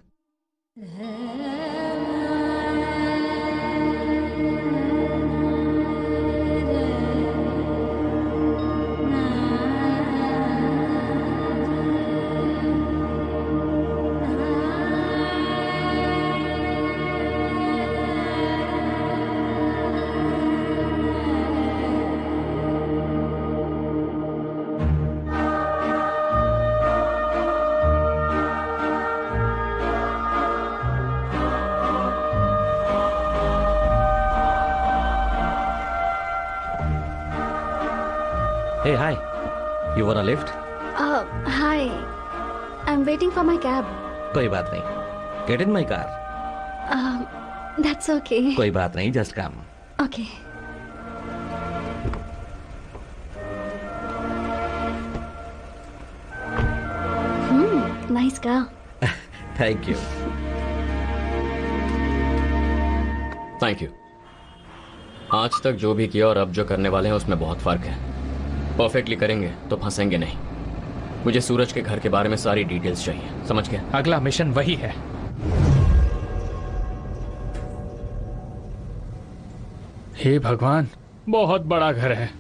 Hey, hi. You want a lift? Hi. I'm waiting for my cab. कोई बात नहीं. Get in my car. That's okay. कोई बात नहीं, just come. Okay. Nice car. Thank you. Thank you. आज तक जो भी किया और अब जो करने वाले हैं उसमें बहुत फर्क है। परफेक्टली करेंगे तो फंसेंगे नहीं। मुझे सूरज के घर के बारे में सारी डिटेल्स चाहिए, समझ गए? अगला मिशन वही है। हे भगवान, बहुत बड़ा घर है।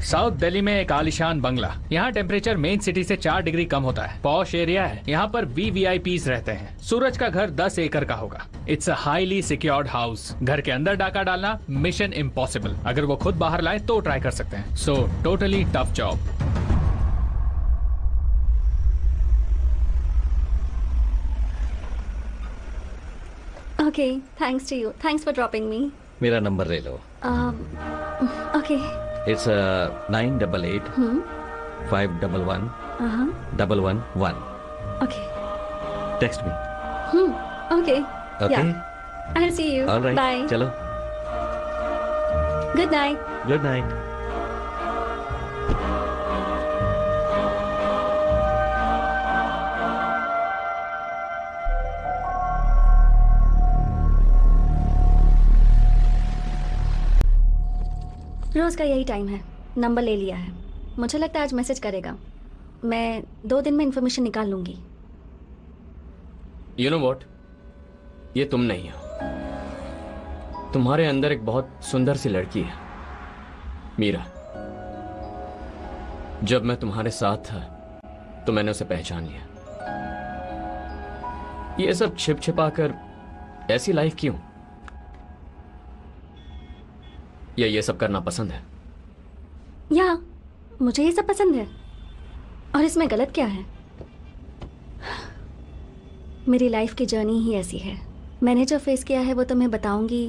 साउथ दिल्ली में एक आलिशान बंगला। यहाँ टेम्परेचर मेन सिटी से 4 डिग्री कम होता है। पॉश एरिया है। यहाँ पर VVIPs रहते हैं। सूरज का घर 10 एकड़ का होगा। It's a highly secured house. घर के अंदर डाका डालना मिशन इम्पॉसिबल। अगर वो खुद बाहर लाए तो ट्राई कर सकते हैं। So totally tough job. Okay, thanks to you. Thanks for dropping me. मेरा नंबर ले लो. Okay. It's 988 511 111. Okay. Text me. Okay. Okay. Yeah. I'll see you. All right. Bye. चलो. Good night. Good night. रोज का यही time है। Number ले लिया है। मुझे लगता है आज मैसेज करेगा। मैं 2 दिन में इंफॉर्मेशन निकाल लूंगी। You know what? ये तुम नहीं हो। तुम्हारे अंदर एक बहुत सुंदर सी लड़की है, मीरा। जब मैं तुम्हारे साथ था तो मैंने उसे पहचान लिया। ये सब छिप छिपा कर ऐसी लाइफ क्यों? या ये सब करना पसंद है? या मुझे ये सब पसंद है। और इसमें गलत क्या है? मेरी लाइफ की जर्नी ही ऐसी है। मैंने जो फेस किया है वो तुम्हें बताऊंगी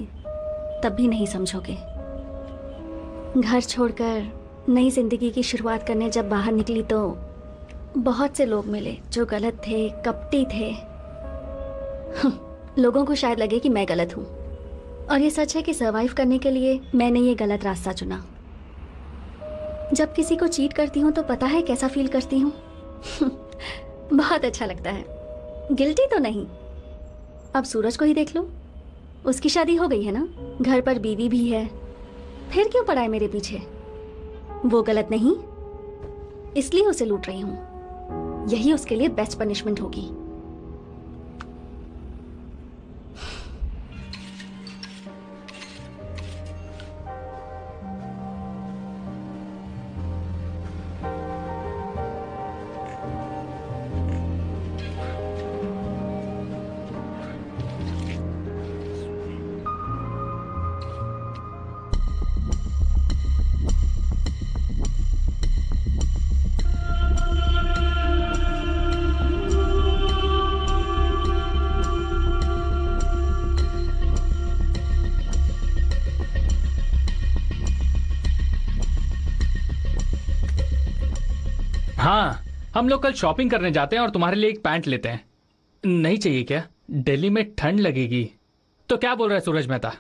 तब भी नहीं समझोगे। घर छोड़कर नई जिंदगी की शुरुआत करने जब बाहर निकली तो बहुत से लोग मिले जो गलत थे, कपटी थे। लोगों को शायद लगे कि मैं गलत हूँ, और ये सच है कि सर्वाइव करने के लिए मैंने ये गलत रास्ता चुना। जब किसी को चीट करती हूँ तो पता है कैसा फील करती हूँ। बहुत अच्छा लगता है। गिल्टी तो नहीं। अब सूरज को ही देख लो, उसकी शादी हो गई है ना, घर पर बीवी भी है, फिर क्यों पड़ा है मेरे पीछे? वो गलत नहीं, इसलिए उसे लूट रही हूँ। यही उसके लिए बेस्ट पनिशमेंट होगी। हाँ, हम लोग कल शॉपिंग करने जाते हैं और तुम्हारे लिए एक पैंट लेते हैं। नहीं चाहिए क्या? दिल्ली में ठंड लगेगी। तो क्या बोल रहा है सूरज मेहता?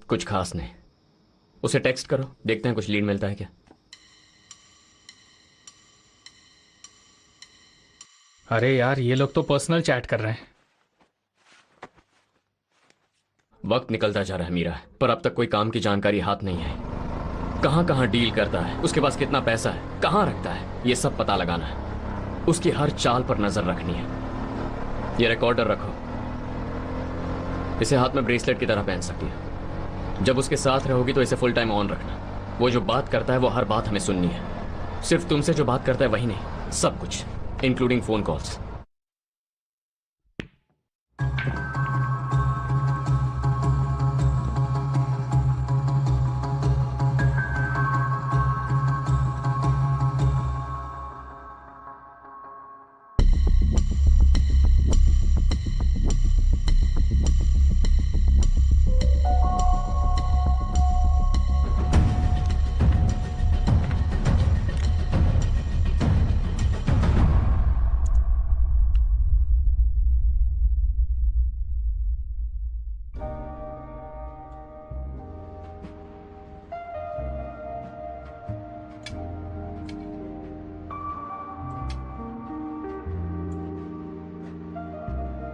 कुछ खास नहीं। उसे टेक्स्ट करो, देखते हैं कुछ लीड मिलता है क्या। अरे यार, ये लोग तो पर्सनल चैट कर रहे हैं। वक्त निकलता जा रहा है मीरा, पर अब तक कोई काम की जानकारी हाथ नहीं है। कहां कहां डील करता है, उसके पास कितना पैसा है, कहां रखता है, ये सब पता लगाना है। उसकी हर चाल पर नजर रखनी है। ये रिकॉर्डर रखो, इसे हाथ में ब्रेसलेट की तरह पहन सकती है। जब उसके साथ रहोगी तो इसे फुल टाइम ऑन रखना। वो जो बात करता है वो हर बात हमें सुननी है। सिर्फ तुमसे जो बात करता है वही नहीं, सब कुछ, इंक्लूडिंग फोन कॉल्स।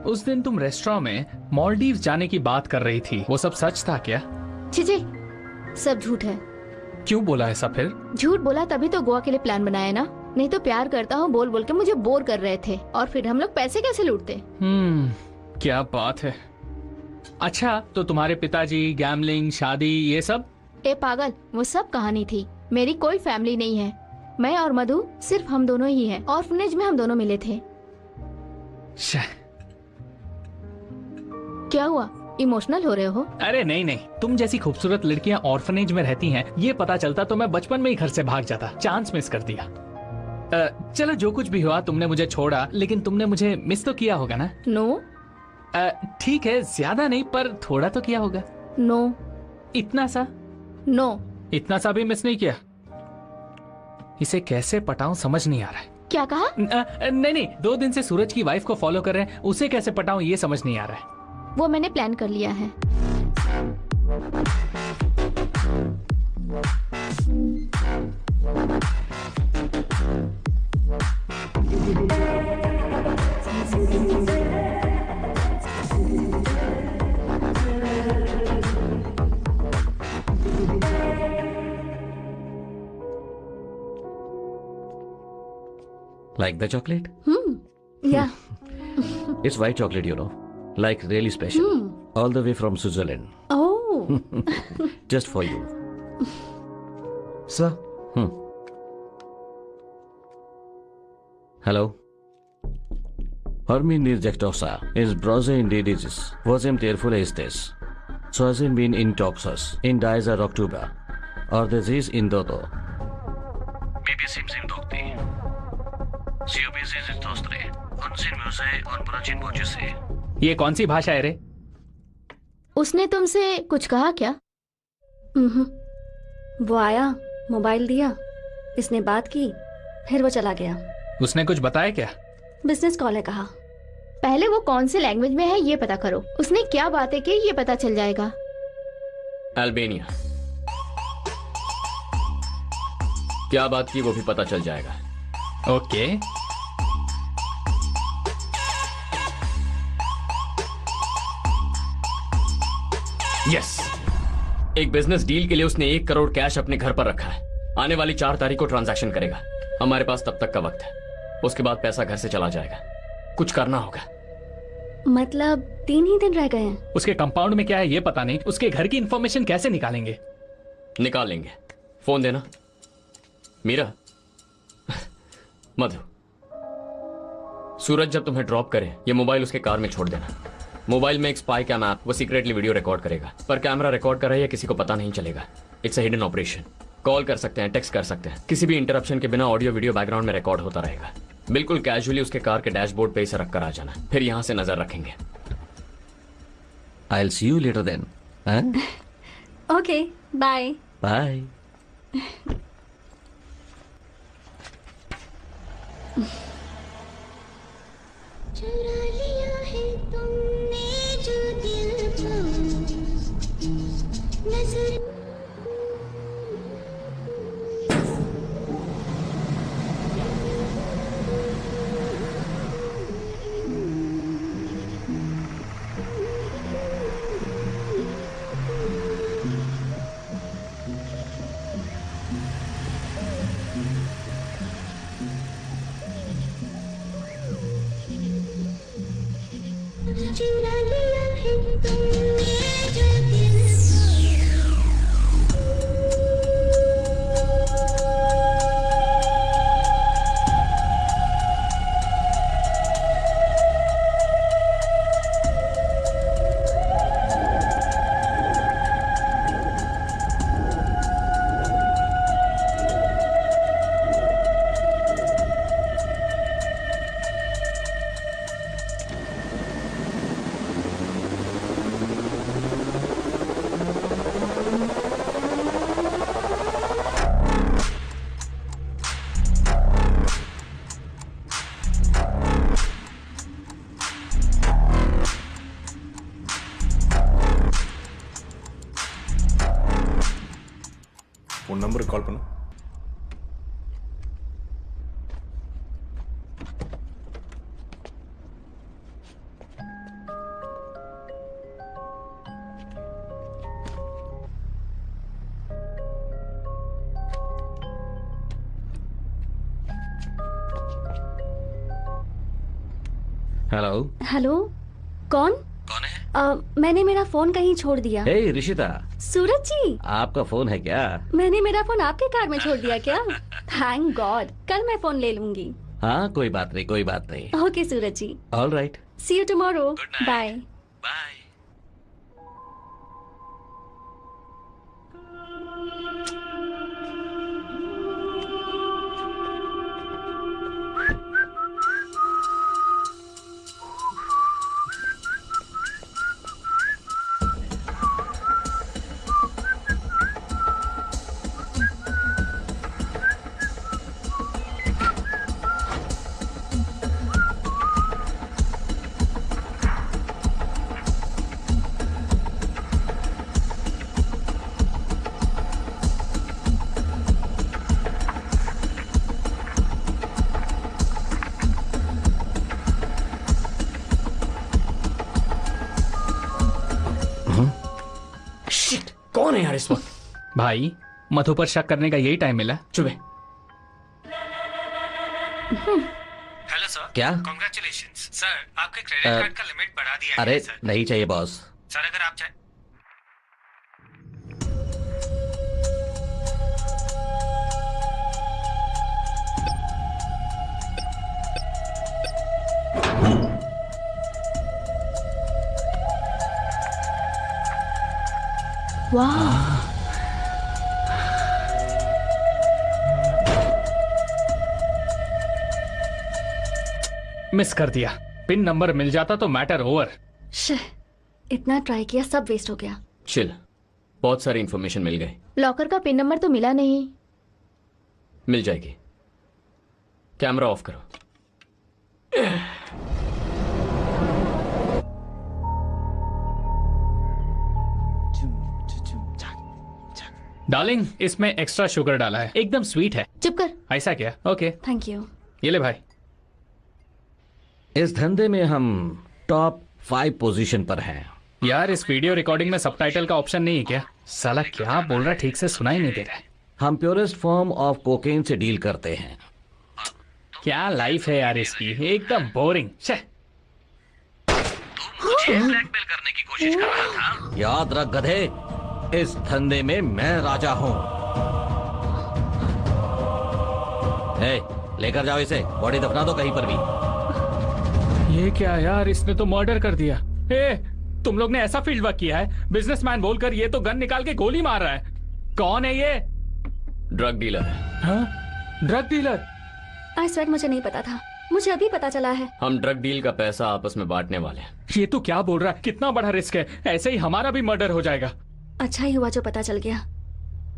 उस दिन तुम रेस्टोरेंट में मालदीव जाने की बात कर रही थी, वो सब सच था क्या? छी, सब झूठ है। क्यों बोला ऐसा फिर? झूठ बोला तभी तो गोवा के लिए प्लान बनाया ना। नहीं तो प्यार करता हूँ बोल बोल के मुझे बोर कर रहे थे, और फिर हम लोग पैसे कैसे लूटते। क्या बात है। अच्छा, तो तुम्हारे पिताजी, गैम्बलिंग, शादी, ये सब? ए पागल, वो सब कहानी थी। मेरी कोई फैमिली नहीं है। मैं और मधु सिर्फ हम दोनों ही हैं। ऑर्फनेज में हम दोनों मिले थे। क्या हुआ, इमोशनल हो रहे हो? अरे नहीं नहीं, तुम जैसी खूबसूरत लड़कियां ऑर्फनेज में रहती हैं, ये पता चलता तो मैं बचपन में ही घर से भाग जाता। चांस मिस कर दिया। चलो, जो कुछ भी हुआ, तुमने मुझे छोड़ा, लेकिन तुमने मुझे मिस तो किया होगा ना? नो। ठीक है, ज्यादा नहीं, पर थोड़ा तो किया होगा। नो। इतना सा? नो। इतना सा भी मिस नहीं किया? इसे कैसे पटाऊं समझ नहीं आ रहा है। क्या कहा? नहीं नहीं, 2 दिन से सूरज की वाइफ को फॉलो कर रहे हैं, उसे कैसे पटाऊं ये समझ नहीं आ रहा है। वो मैंने प्लान कर लिया है। Like the chocolate? Yeah. It's white chocolate, you know. Like really special. All the way from Switzerland. Oh. Just for you. Sir. Hello. Hermin Nirjektosa is Brose Indidis. Wasem Terfula is this. So has been in Toxus, in Diza October. Or this is in Dodo. Maybe Simsim Dokti. COBC is Tostre. Unsin Muse on Brachin Bojuse. ये कौन सी भाषा है रे? उसने तुमसे कुछ कहा क्या? वो आया, मोबाइल दिया, इसने बात की, फिर वो चला गया। उसने कुछ बताया क्या? बिजनेस कॉल है कहा। पहले वो कौन से लैंग्वेज में है ये पता करो, उसने क्या बातें की ये पता चल जाएगा। अल्बेनिया। क्या बात की वो भी पता चल जाएगा। ओके। यस, एक बिजनेस डील के लिए उसने 1 करोड़ कैश अपने घर पर रखा है। आने वाली 4 तारीख को ट्रांजैक्शन करेगा। हमारे पास तब तक का वक्त है, उसके बाद पैसा घर से चला जाएगा। कुछ करना होगा। मतलब 3 ही दिन रह गए हैं। उसके कंपाउंड में क्या है ये पता नहीं, उसके घर की इंफॉर्मेशन कैसे निकालेंगे? निकाल लेंगे। फोन देना। मीरा। मधु, सूरज जब तुम्हें ड्रॉप करे ये मोबाइल उसके कार में छोड़ देना। मोबाइल में एक स्पाई कैम ऐप, वो सीक्रेटली वीडियो रिकॉर्ड करेगा, पर कैमरा रिकॉर्ड कर रहा है या किसी को पता नहीं चलेगा। It's a hidden operation. Call कर सकते हैं, टेक्स्ट कर सकते हैं, किसी भी इंटरप्शन के बिना ऑडियो वीडियो बैकग्राउंड में रिकॉर्ड होता रहेगा। बिल्कुल कैजुअली उसके कार के डैशबोर्ड पे इसे रखकर आ जाना, फिर यहां से नजर रखेंगे। I'll see you later then. Okay, bye. Bye. चुरा लिया है तुमने जो दिल को नजर। चुरा लिया है तुमने जो दिल உன் நம்பருக்கு கால் பண்ணு. हेलो। हेलो, कौन? कौन है? मैंने मेरा फोन कहीं छोड़ दिया। हे ऋषिता, सूरज जी, आपका फोन है क्या? मैंने मेरा फोन आपके कार में छोड़ दिया क्या? थैंक गॉड, कल मैं फोन ले लूंगी। हाँ, कोई बात नहीं, कोई बात नहीं। Okay Suraj ji, all right. See you tomorrow. Bye. Bye. कौन है यार इस वक्त? भाई, मधु पर शक करने का यही टाइम मिला। चुप है। Hello sir. क्या? कांग्रेचुलेशंस सर, आपके क्रेडिट कार्ड का लिमिट बढ़ा दिया अरे है सर। नहीं चाहिए बॉस। सर अगर आप चाहे वाह, मिस कर दिया। पिन नंबर मिल जाता तो मैटर ओवर। शे, इतना ट्राई किया, सब वेस्ट हो गया। चिल, बहुत सारी इंफॉर्मेशन मिल गई। लॉकर का पिन नंबर तो मिला नहीं। मिल जाएगी। कैमरा ऑफ करो। डार्लिंग, इसमें एक्स्ट्रा शुगर डाला है, एकदम स्वीट है। चुप कर। ऐसा क्या? Okay thank you. ये ले भाई। इस धंधे में हम टॉप 5 पोजीशन पर हैं। यार, इस वीडियो रिकॉर्डिंग में सबटाइटल का ऑप्शन नहीं है क्या? साला क्या बोल रहा है, ठीक से सुनाई नहीं दे रहा है। हम प्योरेस्ट फॉर्म ऑफ कोकेन से डील करते हैं। क्या लाइफ है यार इसकी, एकदम बोरिंग। ब्लैकमेल करने की कोशिश कर रहा था। याद रख गधे, इस धंधे में मैं राजा हूं। लेकर जाओ इसे, बॉडी दफना दो कहीं पर भी। ये क्या यार, इसने तो मर्डर कर दिया। तुम लोग ने ऐसा फील्ड वर्क किया है? बिजनेसमैन बोलकर ये तो गन निकाल के गोली मार रहा है। कौन है ये? ड्रग डीलर है। हाँ? Drug dealer? आई स्वेट, मुझे नहीं पता था, मुझे अभी पता चला है। हम ड्रग डील का पैसा आपस में बांटने वाले हैं। ये तो क्या बोल रहा है, कितना बड़ा रिस्क है, ऐसे ही हमारा भी मर्डर हो जाएगा। अच्छा ही हुआ जो पता चल गया,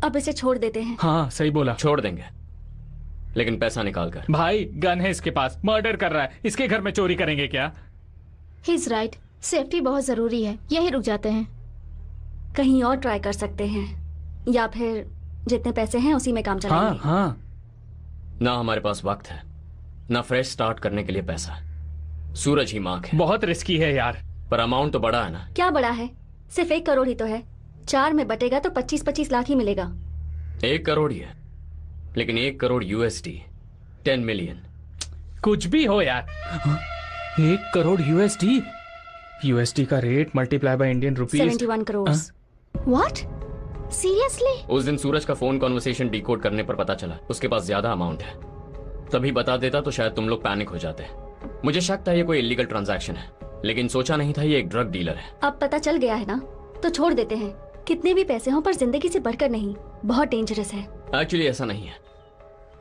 अब इसे छोड़ देते हैं। हाँ सही बोला। छोड़ देंगे, लेकिन पैसा निकाल कर। भाई गन है इसके पास, मर्डर कर रहा है, इसके घर में चोरी करेंगे क्या? ही इज राइट, सेफ्टी बहुत जरूरी है, यहीं रुक जाते हैं। कहीं और ट्राई कर सकते हैं, या फिर जितने पैसे हैं उसी में काम चलाएंगे। हाँ हाँ। ना हमारे पास वक्त है, ना फ्रेश स्टार्ट करने के लिए पैसा। सूरज ही मांग है। बहुत रिस्की है यार। पर अमाउंट तो बड़ा है ना। क्या बड़ा है, सिर्फ 1 करोड़ ही तो है। 4 में बटेगा तो 25-25 लाख ही मिलेगा। 1 करोड़ ही है, लेकिन 1 करोड़ USD 10 मिलियन। कुछ भी हो यार, 1 करोड़ USD का rate multiply by Indian rupees 71 crore. What? Seriously? उस दिन सूरज का फोन कॉन्वर्सेशन डिकोड करने पर पता चला उसके पास ज्यादा अमाउंट है। तभी बता देता तो शायद तुम लोग पैनिक हो जाते। मुझे शक था ये कोई इलीगल ट्रांजैक्शन है, लेकिन सोचा नहीं था ये एक ड्रग डीलर है। अब पता चल गया है ना, तो छोड़ देते हैं। कितने भी पैसे हों, पर जिंदगी से बढ़कर नहीं। बहुत डेंजरस है। एक्चुअली ऐसा नहीं है,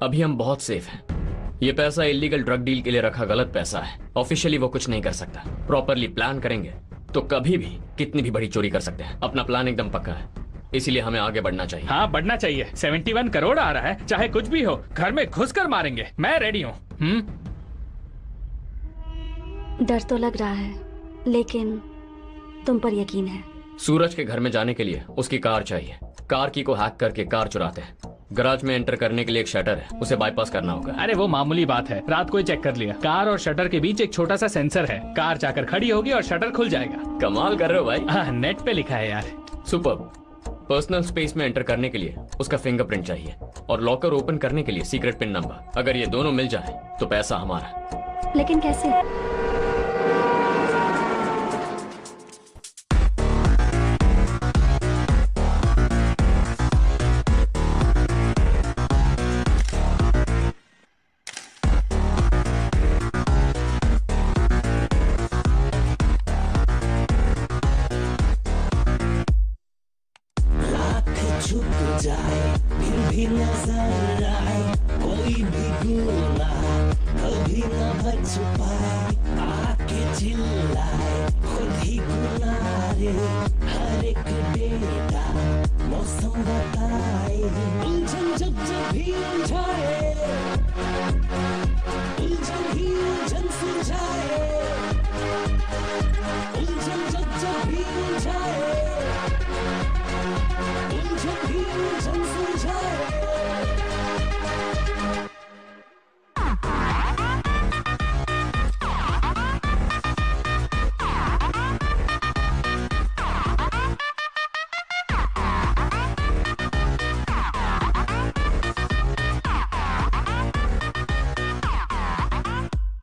अभी हम बहुत सेफ हैं। ये पैसा इलीगल ड्रग डील के लिए रखा गलत पैसा है। ऑफिशियली वो कुछ नहीं कर सकता। प्रॉपरली प्लान करेंगे तो कभी भी कितनी भी बड़ी चोरी कर सकते हैं। अपना प्लान एकदम पक्का है, इसीलिए हमें आगे बढ़ना चाहिए। हाँ बढ़ना चाहिए। 71 करोड़ आ रहा है, चाहे कुछ भी हो, घर में घुसकर मारेंगे। मैं रेडी हूँ। डर तो लग रहा है, लेकिन तुम पर यकीन है। सूरज के घर में जाने के लिए उसकी कार चाहिए। कार की को हैक करके कार चुराते हैं। गराज में एंटर करने के लिए एक शटर है, उसे बाईपास करना होगा। अरे वो मामूली बात है, रात को ही चेक कर लिया। कार और शटर के बीच एक छोटा सा सेंसर है, कार जाकर खड़ी होगी और शटर खुल जाएगा। कमाल कर रहे हो भाई। हाँ, नेट पे लिखा है यार। सुपर। पर्सनल स्पेस में एंटर करने के लिए उसका फिंगरप्रिंट चाहिए और लॉकर ओपन करने के लिए सीक्रेट पिन नंबर। अगर ये दोनों मिल जाए तो पैसा हमारा। लेकिन कैसे?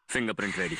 Fingerprint ready.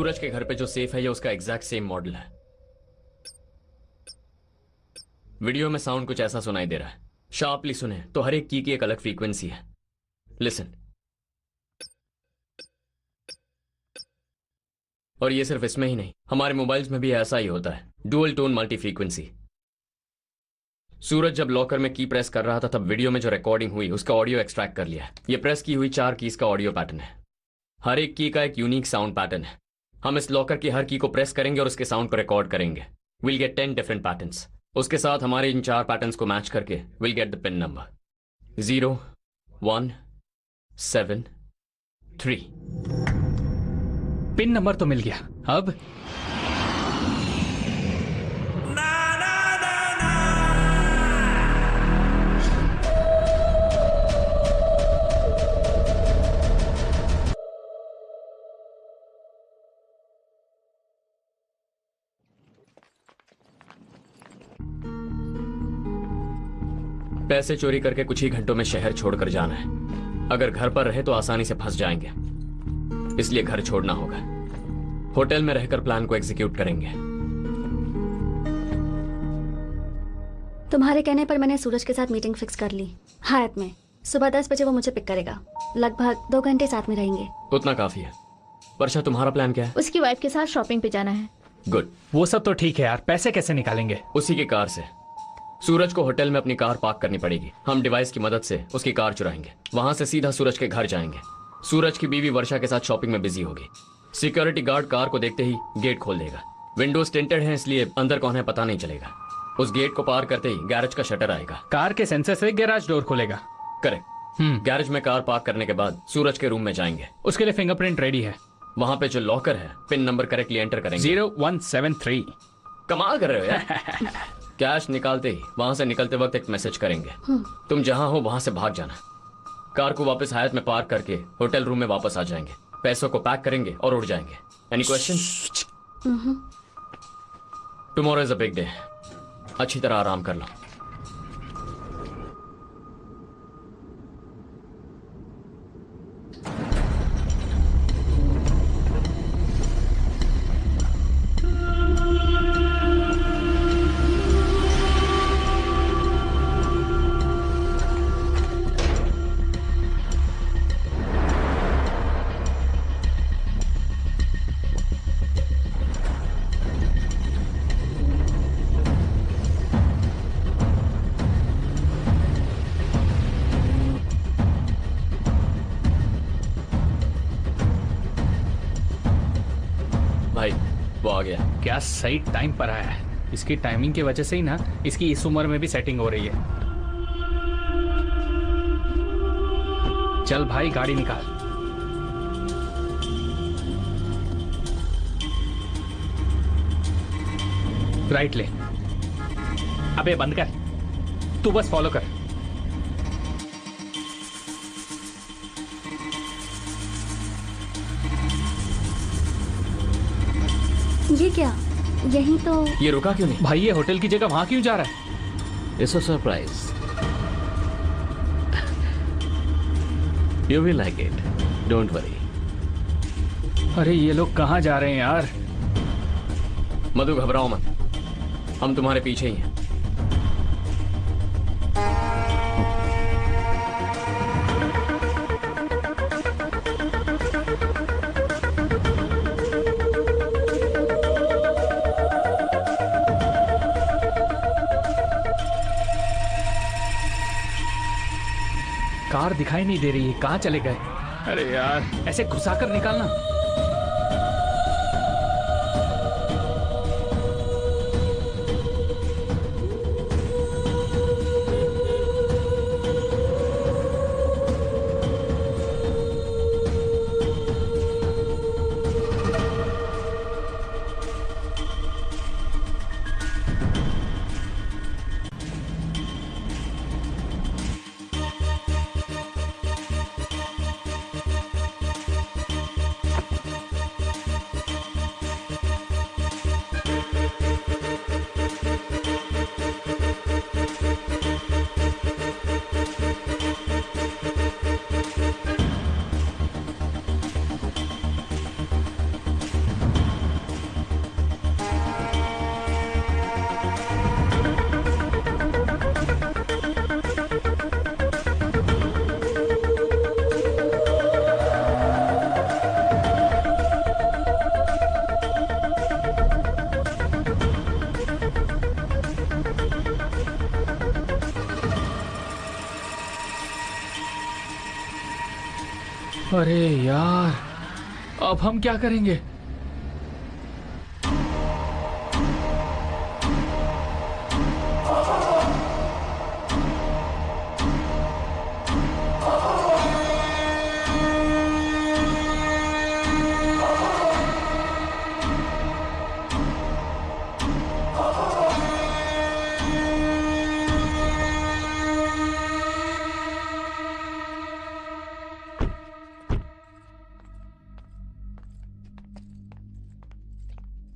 सूरज के घर पे जो सेफ है ये उसका एग्जैक्ट सेम मॉडल है। वीडियो में साउंड कुछ ऐसा सुनाई दे रहा है। शार्पली सुने तो हर एक की एक अलग फ्रीक्वेंसी है। लिसन। और ये सिर्फ इसमें ही नहीं, हमारे मोबाइल्स में भी ऐसा ही होता है, डुअल टोन मल्टी फ्रीक्वेंसी। सूरज जब लॉकर में की प्रेस कर रहा था तब वीडियो में जो रिकॉर्डिंग हुई उसका ऑडियो एक्सट्रैक्ट कर लिया है। ये प्रेस की हुई 4 कीज का ऑडियो पैटर्न है। हर एक की का एक यूनिक साउंड पैटर्न है। हम इस लॉकर की हर की को प्रेस करेंगे और उसके साउंड को रिकॉर्ड करेंगे। Will get 10 different patterns. उसके साथ हमारे इन 4 पैटर्न्स को मैच करके will get the pin number 0 1 7 3। Pin number तो मिल गया। अब पैसे चोरी करके कुछ ही घंटों में शहर छोड़कर जाना है। अगर घर पर रहे तो आसानी से फंस जाएंगे, इसलिए घर छोड़ना होगा। होटल में रहकर प्लान को एग्जीक्यूट करेंगे। तुम्हारे कहने पर मैंने सूरज के साथ मीटिंग फिक्स कर ली, हायत में। सुबह 10 बजे वो मुझे पिक करेगा। लगभग 2 घंटे साथ में रहेंगे। उतना काफी है। वर्षा, तुम्हारा प्लान क्या है? उसकी वाइफ के साथ शॉपिंग पे जाना है। गुड। वो सब तो ठीक है यार, पैसे कैसे निकालेंगे? उसी की कार से। सूरज को होटल में अपनी कार पार्क करनी पड़ेगी। हम डिवाइस की मदद से उसकी कार चुराएंगे। वहां से सीधा सूरज के घर जाएंगे। सूरज की बीवी वर्षा के साथ शॉपिंग में बिजी होगी। सिक्योरिटी गार्ड कार को देखते ही गेट खोल देगा। विंडोज टिंटेड हैं इसलिए अंदर कौन है पता नहीं चलेगा। उस गेट को पार करते ही गैरेज का शटर आएगा। कार के सेंसर से गैराज डोर खोलेगा। करेक्ट। गैरेज में कार पार्क करने के बाद सूरज के रूम में जाएंगे। उसके लिए फिंगरप्रिंट रेडी है। वहां पे जो लॉकर है पिन नंबर करेक्टली एंटर करेंगे। 0173। कमाल कर रहे हो यार। कैश निकालते ही वहां से निकलते वक्त एक मैसेज करेंगे। तुम जहां हो वहां से भाग जाना। कार को वापस हायत में पार्क करके होटल रूम में वापस आ जाएंगे। पैसों को पैक करेंगे और उड़ जाएंगे। Any questions? Tomorrow is a big day. अच्छी तरह आराम कर लो। क्या सही टाइम पर आया है। इसकी टाइमिंग की वजह से ही ना इसकी इस उम्र में भी सेटिंग हो रही है। चल भाई गाड़ी निकाल। राइट ले। अबे बंद कर, तू बस फॉलो कर। ये क्या? यहीं तो। ये रुका क्यों नहीं? भाई ये होटल की जगह वहां क्यों जा रहा है? It's a surprise. You will like it, don't worry. अरे ये लोग कहाँ जा रहे हैं यार? मधु घबराओ मत, हम तुम्हारे पीछे ही हैं। कार दिखाई नहीं दे रही है, कहाँ चले गए? अरे यार ऐसे घुसाकर निकालना। अरे यार, अब हम क्या करेंगे?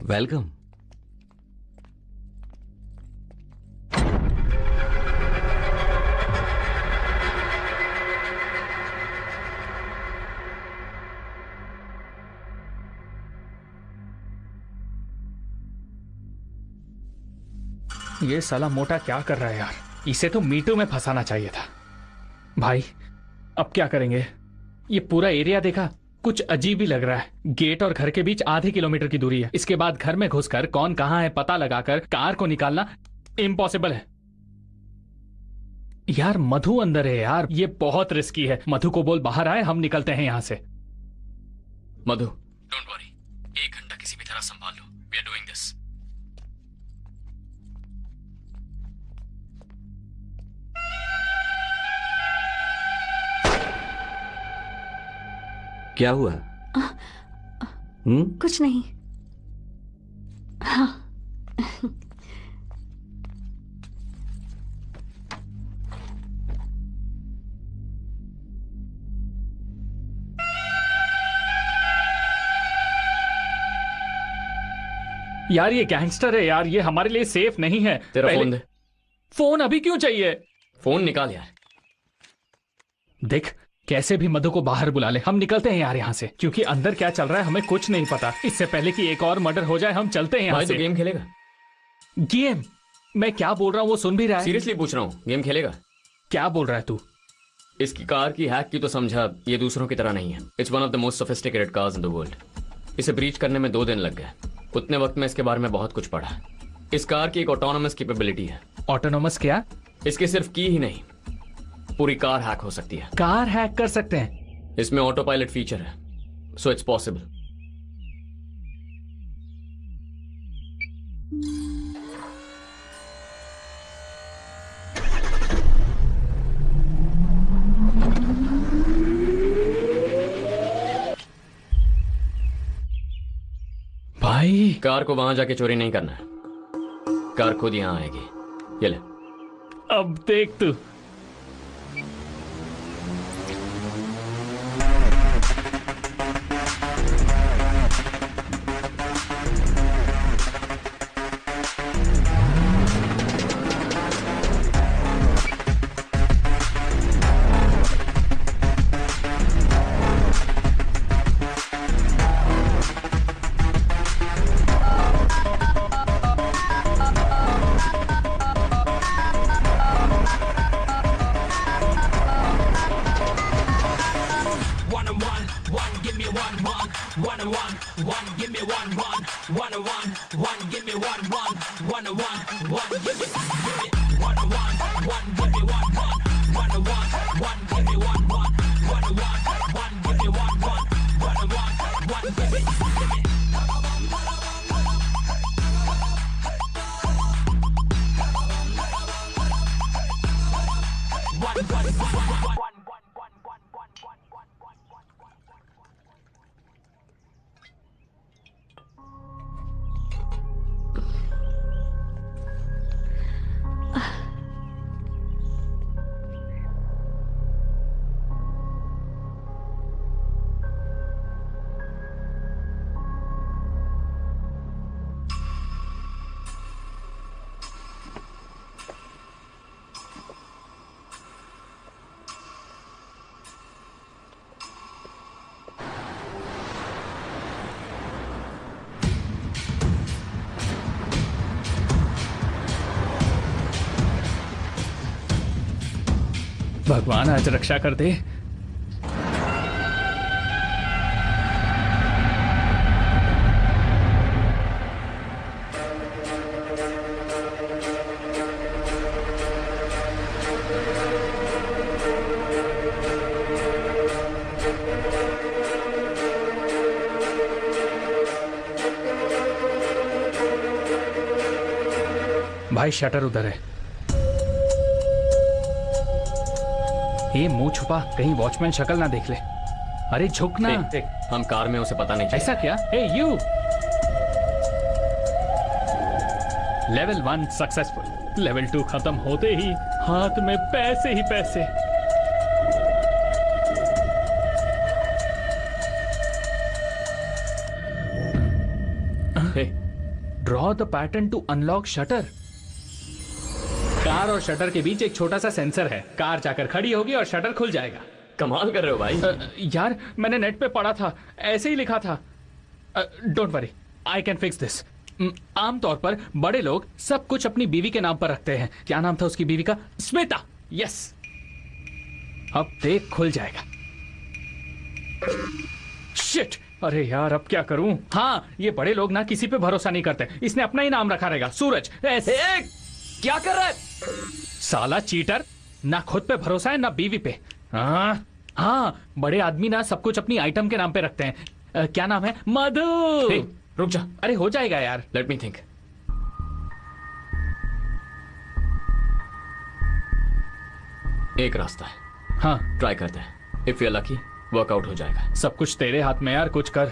वेलकम। ये साला मोटा क्या कर रहा है यार? इसे तो मीटू में फंसाना चाहिए था। भाई अब क्या करेंगे? ये पूरा एरिया देखा, कुछ अजीब ही लग रहा है। गेट और घर के बीच आधे किलोमीटर की दूरी है। इसके बाद घर में घुसकर कौन कहां है पता लगाकर कार को निकालना इम्पॉसिबल है। यार मधु अंदर है यार, ये बहुत रिस्की है। मधु को बोल बाहर आए, हम निकलते हैं यहां से। मधु, डोंट वरी, 1 घंटा किसी भी तरह संभाल लो। We are doing this. क्या हुआ? कुछ नहीं। हाँ। यार ये गैंगस्टर है यार, ये हमारे लिए सेफ नहीं है। तेरा फोन दे। फोन अभी क्यों चाहिए? फोन निकाल यार। देख, कैसे भी मधु को बाहर बुला ले, हम निकलते हैं यार यहाँ से, क्योंकि अंदर क्या चल रहा है हमें कुछ नहीं पता। इससे पहले कि एक और मर्डर हो जाए, हम चलते हैं यहाँ से। तो गेम खेलेगा? गेम? मैं क्या बोल रहा हूँ वो सुन भी रहा है। सीरियसली पूछ रहा हूँ, गेम खेलेगा? क्या बोल रहा है तू? इसकी कार की हैक की तो समझा, ये दूसरों की तरह नहीं है। It's one of the most sophisticated cars in the world. इसे ब्रीच करने में 2 दिन लग गए। उतने वक्त में इसके बारे में बहुत कुछ पढ़ा। इस कार की एक ऑटोनोमस कैपेबिलिटी है। ऑटोनोमस क्या? इसके सिर्फ की ही नहीं, पूरी कार हैक हो सकती है। कार हैक कर सकते हैं? इसमें ऑटो पायलट फीचर है, सो इट्स पॉसिबल। भाई कार को वहां जाके चोरी नहीं करना है, कार खुद यहां आएगी। ये ले। अब देख तू। भगवान आज रक्षा कर दे। भाई शटर उधर है। ये मुंह छुपा, कहीं वॉचमैन शक्ल ना देख ले। अरे झुक ना। देख, हम कार में उसे पता नहीं चला। ऐसा क्या? Hey you. Level 1 successful. Level 2 खत्म होते ही हाथ में पैसे ही पैसे। Draw the pattern to unlock shutter. Car और शटर के बीच एक छोटा सा सेंसर है। कार जाकर खड़ी होगी और शटर खुल जाएगा। कमाल कर रहे हो भाई। यार मैंने नेट पे पढ़ा था, ऐसे ही लिखा था। Don't worry, I can fix this. आमतौर पर बड़े लोग सब कुछ अपनी बीवी के नाम पर रखते हैं। क्या नाम था उसकी बीवी का? स्मिता। यस, अब देख खुल जाएगा। शिट, अरे यार अब क्या करूं? हाँ, ये बड़े लोग ना किसी पे भरोसा नहीं करते। इसने अपना ही नाम रखा रहेगा, सूरज। ऐसे क्या कर रहा है साला चीटर? ना खुद पे भरोसा है ना बीवी पे। हाँ, बड़े आदमी ना सब कुछ अपनी आइटम के नाम पे रखते हैं। क्या नाम है? मधु। रुक जा। अरे हो जाएगा यार। Let me think. एक रास्ता है। हाँ, ट्राई करते हैं। If you are lucky work out हो जाएगा। सब कुछ तेरे हाथ में यार, कुछ कर।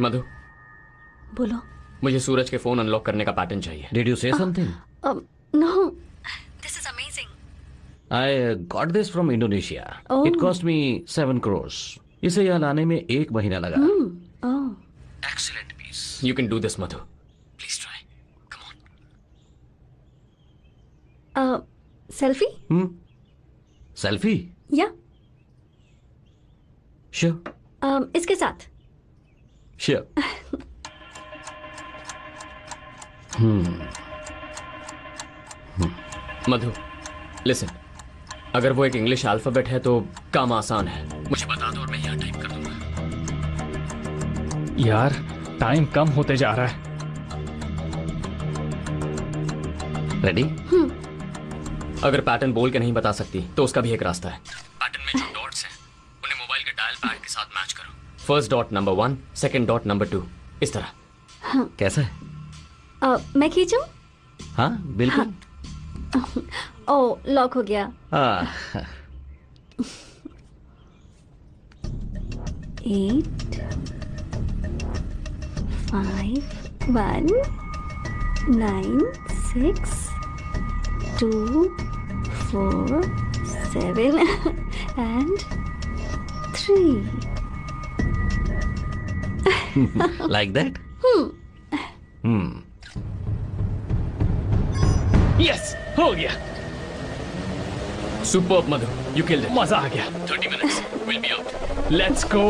मधु, बोलो। मुझे सूरज के फोन अनलॉक करने का पैटर्न चाहिए। Did you say something? No. This is amazing. I got this from Indonesia. Oh. It cost me 7 crores. इसे यहाँ लाने में 1 महीना लगा। Oh. Excellent piece. You can do this, Madhu. Please try. Come on. Selfie? Selfie? Yeah. Sure. इसके साथ। Sure. मधु, listen. अगर वो एक इंग्लिश अल्फाबेट है तो काम आसान है। मुझे बता दो और मैं यहाँ टाइप कर दूंगा। यार टाइम कम होते जा रहा है। रेडी? अगर पैटर्न बोल के नहीं बता सकती तो उसका भी एक रास्ता है। पैटर्न में जो डॉट्स हैं उन्हें मोबाइल के डायल पैड के साथ मैच करो। First dot number 1, second dot number 2, इस तरह। कैसा है? मैं खींचूं? हाँ बिल्कुल। ओ, लॉक हो गया। 8 5 1 9 6 2 4 7 and 3. Like that? यस, हो गया। Superb Madhu, you killed it. मजा आ गया। 30 minutes, we'll be out. Let's go.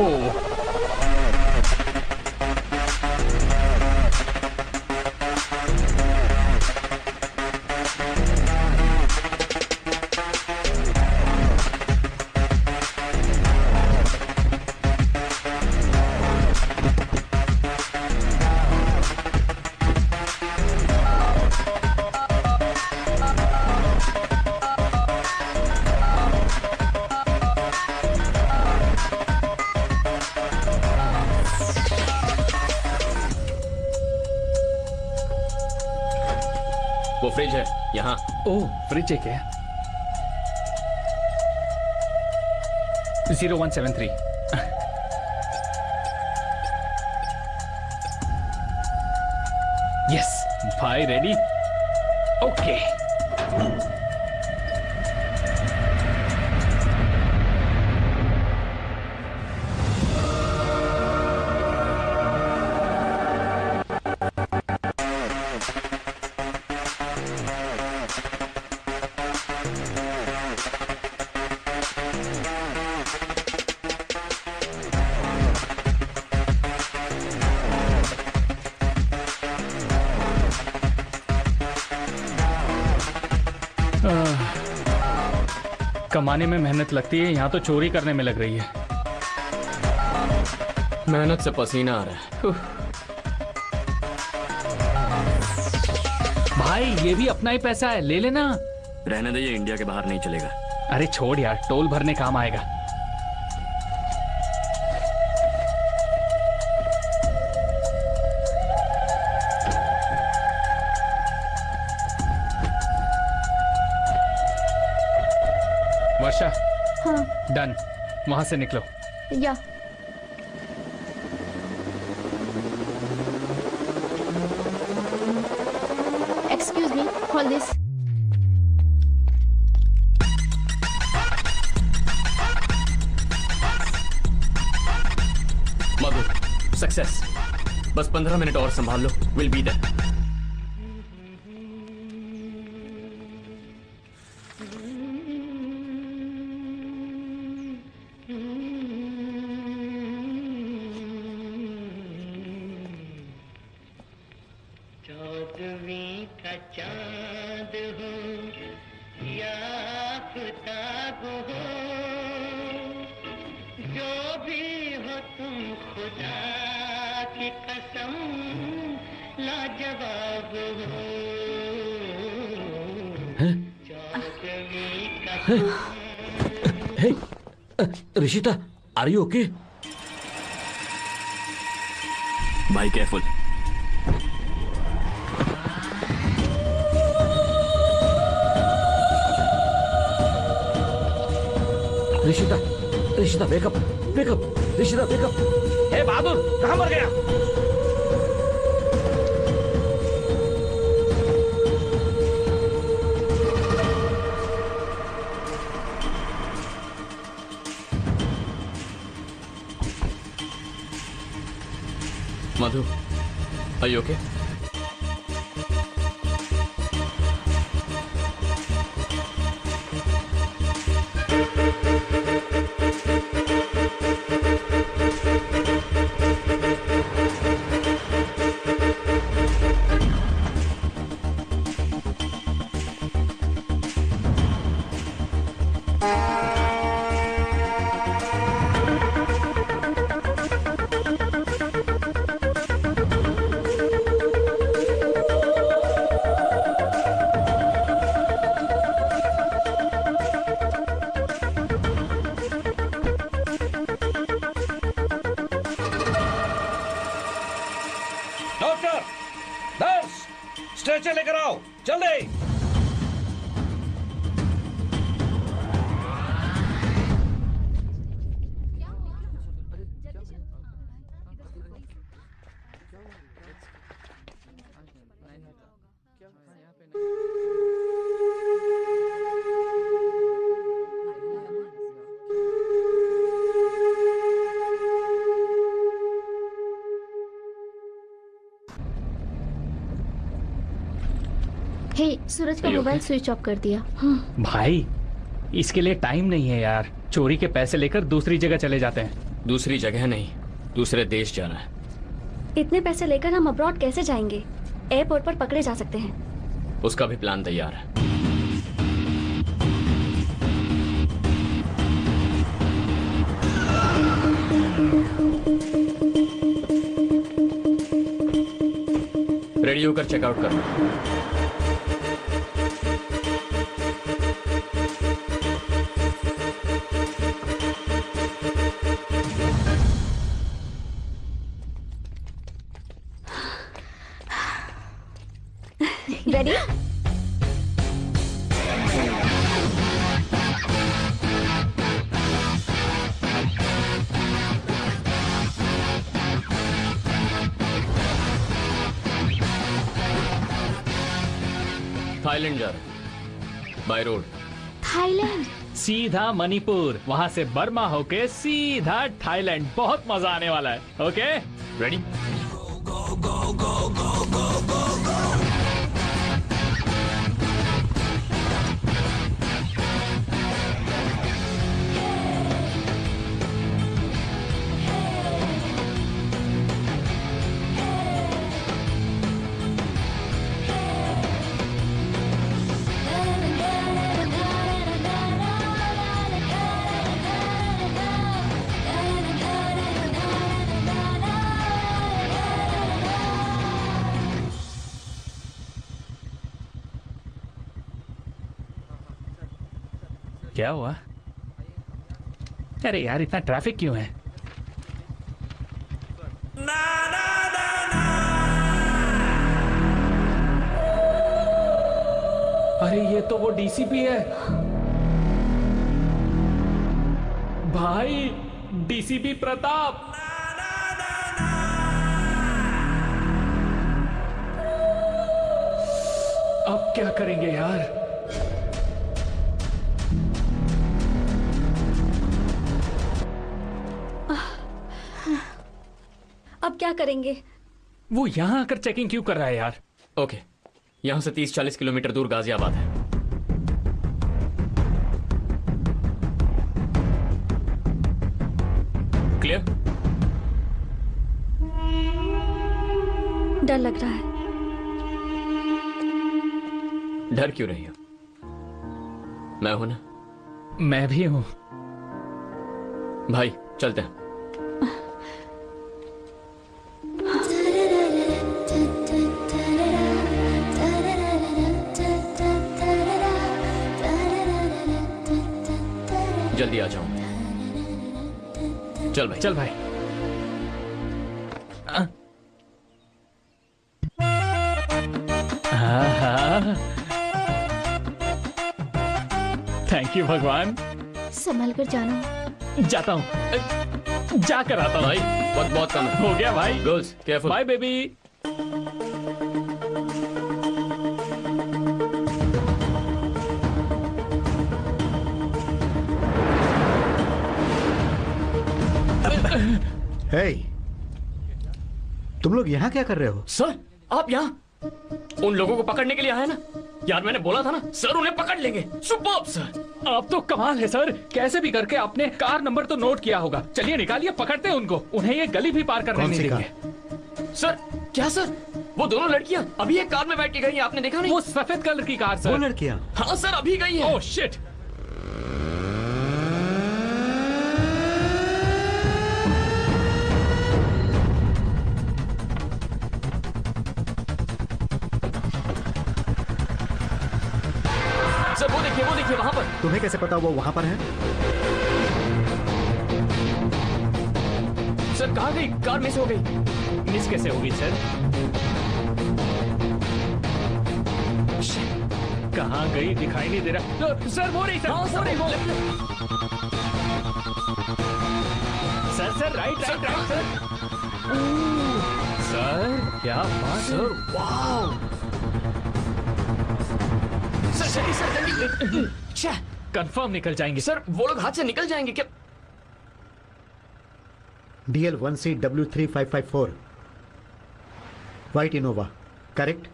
वो फ्रिज है यहाँ। ओह, फ्रिज है क्या? 0173। यस भाई, रेडी? ओके। कमाने में मेहनत लगती है, यहाँ तो चोरी करने में लग रही है। मेहनत से पसीना आ रहा है। भाई ये भी अपना ही पैसा है, ले लेना। रहने दे, ये इंडिया के बाहर नहीं चलेगा। अरे छोड़ यार, टोल भरने काम आएगा। वर्षा, हाँ डन। वहां से निकलो। या excuse me, hold this. Madhu, success. बस 15 मिनट और संभाल लो, विल बी देयर। चौदहवीं का चांद हो या आफताब हो, जो भी हो तुम खुदा की कसम लाजवाब हो। चौदहवीं का hey, Rishita, are you okay? भाई careful. Rishita, Rishita wake up, wake up, Rishita wake up. Hey Bahadur, कहाँ मर गया? Madhu, are you okay? Doctor, nurse, stretcher लेकर आओ, जल्दी। हे, सूरज का मोबाइल स्विच ऑफ कर दिया। भाई, इसके लिए टाइम नहीं है यार। चोरी के पैसे लेकर दूसरी जगह चले जाते हैं। दूसरी जगह नहीं, दूसरे देश जाना है। इतने पैसे लेकर हम अब्रॉड कैसे जाएंगे? एयरपोर्ट पर पकड़े जा सकते हैं। उसका भी प्लान तैयार है। रेडी होकर चेकआउट करना। रेडी? थाईलैंड जा रहे, बाय रोड। थाईलैंड? सीधा मणिपुर, वहां से बर्मा होके सीधा थाईलैंड। बहुत मजा आने वाला है। Okay, ready? क्या हुआ? अरे यार, इतना ट्रैफिक क्यों है? अरे ये तो वो डीसीपी है। भाई डीसीपी प्रताप। अब क्या करेंगे यार? अब क्या करेंगे? वो यहाँ आकर चेकिंग क्यों कर रहा है यार? ओके, यहाँ से 30-40 किलोमीटर दूर गाजियाबाद है। क्लियर? डर लग रहा है। डर क्यों रही हो? मैं हूं ना। मैं भी हूं। भाई चलते हैं। जल्दी आ जाओ। चल भाई, चल भाई। थैंक यू भगवान। संभल कर जाना। जाता हूँ, जाकर आता हूँ। भाई वक्त बहुत कम है। हो गया भाई। Girls careful. Bye baby. Hey, तुम लोग यहाँ क्या कर रहे हो? सर आप यहाँ उन लोगों को पकड़ने के लिए आए ना? यार मैंने बोला था ना सर उन्हें पकड़ लेंगे। Superb sir. आप तो कमाल है सर, कैसे भी करके आपने कार नंबर तो नोट किया होगा। चलिए निकालिए, पकड़ते हैं उनको। उन्हें ये गली भी पार करने नहीं देंगे। सर क्या सर? वो दोनों लड़कियां अभी एक कार में बैठ के गई हैं, आपने देखा नहीं? वो सफेद कलर की कार सर। वो लड़कियां? हाँ सर अभी गई हैं। Oh shit. सर वो देखिए वहां पर। तुम्हें कैसे पता वो वहां पर है? सर कहाँ गई? कार मिस हो गई। मिस कैसे होगी सर? कहाँ गई दिखाई नहीं दे रहा। तो, सर वो नहीं सर। हाँ, सर, वो सर राइट सर। सर क्या बात। Sir wow. सर जल्दी। कंफर्म निकल जाएंगे सर। वो लोग हाथ से निकल जाएंगे क्या? DL1CW3554 white Innova, correct?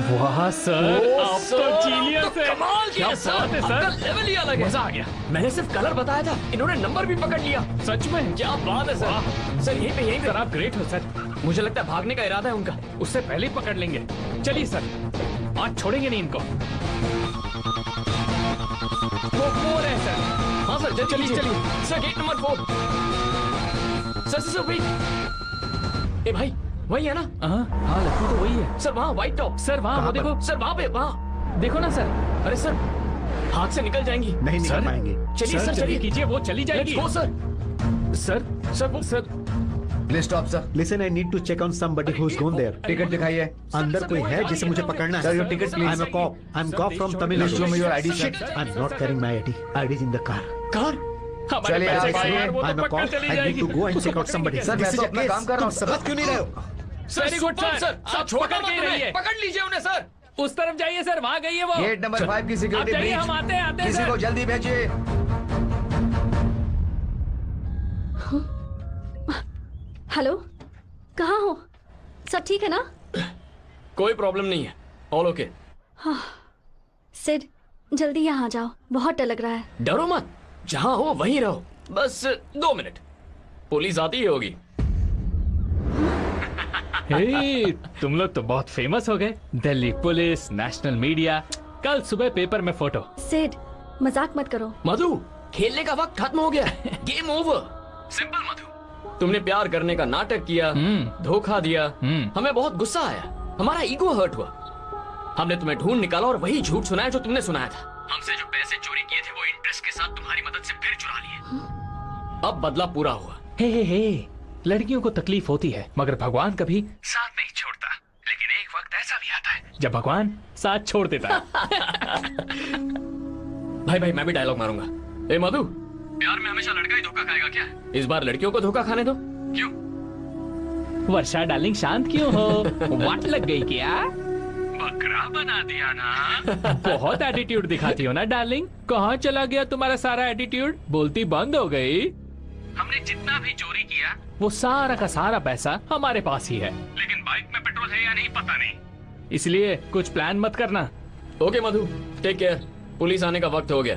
वाह सर, आप तो जीनियस है। कमाल किया क्या सर। बात है सर। आपका लेवल ही अलग है। मजा आ गया। मैंने सिर्फ कलर बताया था, इन्होंने नंबर भी पकड़ लिया। सच में क्या बात है सर। सर यहीं पे सर आप ग्रेट हो सर। मुझे लगता है भागने का इरादा है उनका। उससे पहले ही पकड़ लेंगे। चलिए सर, आज छोड़ेंगे नहीं इनको। वो रहे सर। हाँ सर चलिए sir. Gate number 4। Sir wait. ए भाई वही है ना? हाँ लड़की तो वही है सर। वहाँ व्हाइट टॉप। सर वहाँ वो देखो। सर वहाँ पे वहाँ देखो ना सर। अरे सर हाथ से निकल जाएंगी। नहीं निकल पाएंगे। चलिए सर चलिए कीजिए, वो चली जाएगी। Sir please stop sir. Listen, I need to check on somebody who's gone there. Ticket दिखाइए। अंदर कोई है जिसे मुझे पकड़ना है? Sir, your ticket, please. I'm a cop. I'm cop from Tamil Please Nadu. show me your ID, sir. Shit, I'm not carrying my ID. ID is in the car. Car? चलिए आप आइए। I'm a cop. I need to go and check out somebody. Sir मैं This तो is a अपना case. काम कर रहा हूँ। तुम समझ क्यों नहीं रहे हो? Very good sir. आप पकड़ के ही रहिए। पकड़ लीजिए उन्हें सर। उस तरफ जाइए सर, वहाँ गई है वो। गेट नंबर 5 की सिक्योरिटी आप जाइए, ब्रीच। हम आते हैं किसी सर। को जल्दी भेजिए। हेलो, कहाँ हो? सब ठीक है ना? कोई प्रॉब्लम नहीं है। All okay. हाँ, सिड जल्दी यहाँ आ जाओ, बहुत डर लग रहा है। डरो मत, जहाँ हो वहीं रहो। बस 2 मिनट, पुलिस आती ही होगी। हे, तुम लोग तो बहुत फेमस हो गए। दिल्ली पुलिस, नेशनल मीडिया, कल सुबह पेपर में फोटो। सिड मजाक मत करो। मधु, खेलने का वक्त खत्म हो गया। Game over. सिंपल मधु, तुमने प्यार करने का नाटक किया, धोखा दिया, हमें बहुत गुस्सा आया, हमारा ईगो हर्ट हुआ। हमने तुम्हें ढूंढ निकाला और वही झूठ सुनाया जो तुमने सुनाया था। हमसे जो पैसे चोरी किए थे वो इंटरेस्ट के साथ तुम्हारी मदद से फिर चुरा लिए। अब बदला पूरा हुआ। हे, लड़कियों को तकलीफ होती है, मगर भगवान कभी साथ नहीं छोड़ता। लेकिन एक वक्त ऐसा भी आता है जब भगवान साथ छोड़ देता है। भाई भाई मैं भी डायलॉग मारूंगा। ए मधु, प्यार में हमेशा लड़का ही धोखा खाएगा क्या? इस बार लड़कियों को धोखा खाने दो। क्यों? वर्षा डार्लिंग शांत क्यों हो? वाट लग गई क्या? बकरा बना दिया ना। बहुत एटीट्यूड दिखाती हो ना डार्लिंग। कहाँ चला गया तुम्हारा सारा एटीट्यूड? बोलती बंद हो गई। हमने जितना भी चोरी किया वो सारा का सारा पैसा हमारे पास ही है, लेकिन बाइक में पेट्रोल है या नहीं पता नहीं। इसलिए कुछ प्लान मत करना। ओके मधु, टेक केयर। पुलिस आने का वक्त हो गया।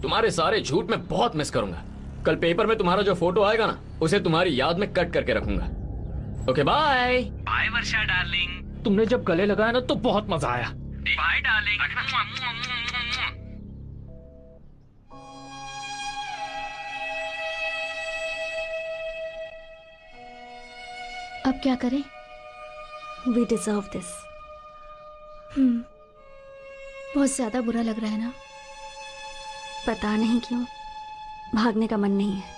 तुम्हारे सारे झूठ मैं बहुत मिस करूंगा। कल पेपर में तुम्हारा जो फोटो आएगा ना, उसे तुम्हारी याद में कट करके रखूंगा। Okay bye. Bye Varsha darling. तुमने जब गले लगाया ना तो बहुत मजा आया। Bye darling. अब क्या करें? We deserve this. बहुत ज्यादा बुरा लग रहा है ना? पता नहीं क्यों भागने का मन नहीं है।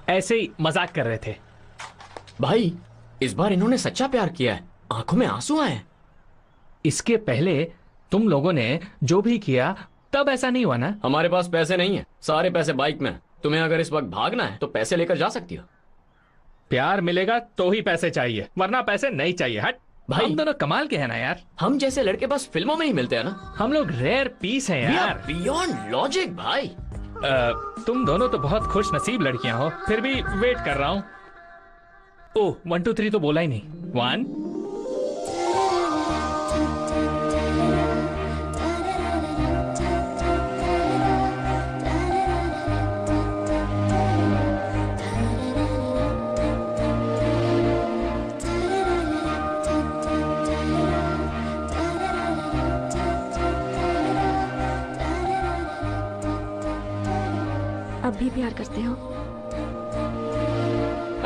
ऐसे ही मजाक कर रहे थे। भाई इस बार इन्होंने सच्चा प्यार किया है, आंखों में आंसू आए। इसके पहले तुम लोगों ने जो भी किया तब ऐसा नहीं हुआ ना? हमारे पास पैसे नहीं है, सारे पैसे बाइक में। तुम्हें अगर इस वक्त भागना है तो पैसे लेकर जा सकती हो। प्यार मिलेगा तो ही पैसे चाहिए, वरना पैसे नहीं चाहिए। हट भाई, हम दोनों कमाल के हैं ना यार। हम जैसे लड़के बस फिल्मों में ही मिलते हैं ना। हम लोग रेयर पीस हैं यार। बियॉन्ड लॉजिक भाई। तुम दोनों तो बहुत खुश नसीब लड़कियां हो, फिर भी वेट कर रहा हूं। ओह 1 2 3 तो बोला ही नहीं। 1 अब भी प्यार करते हो?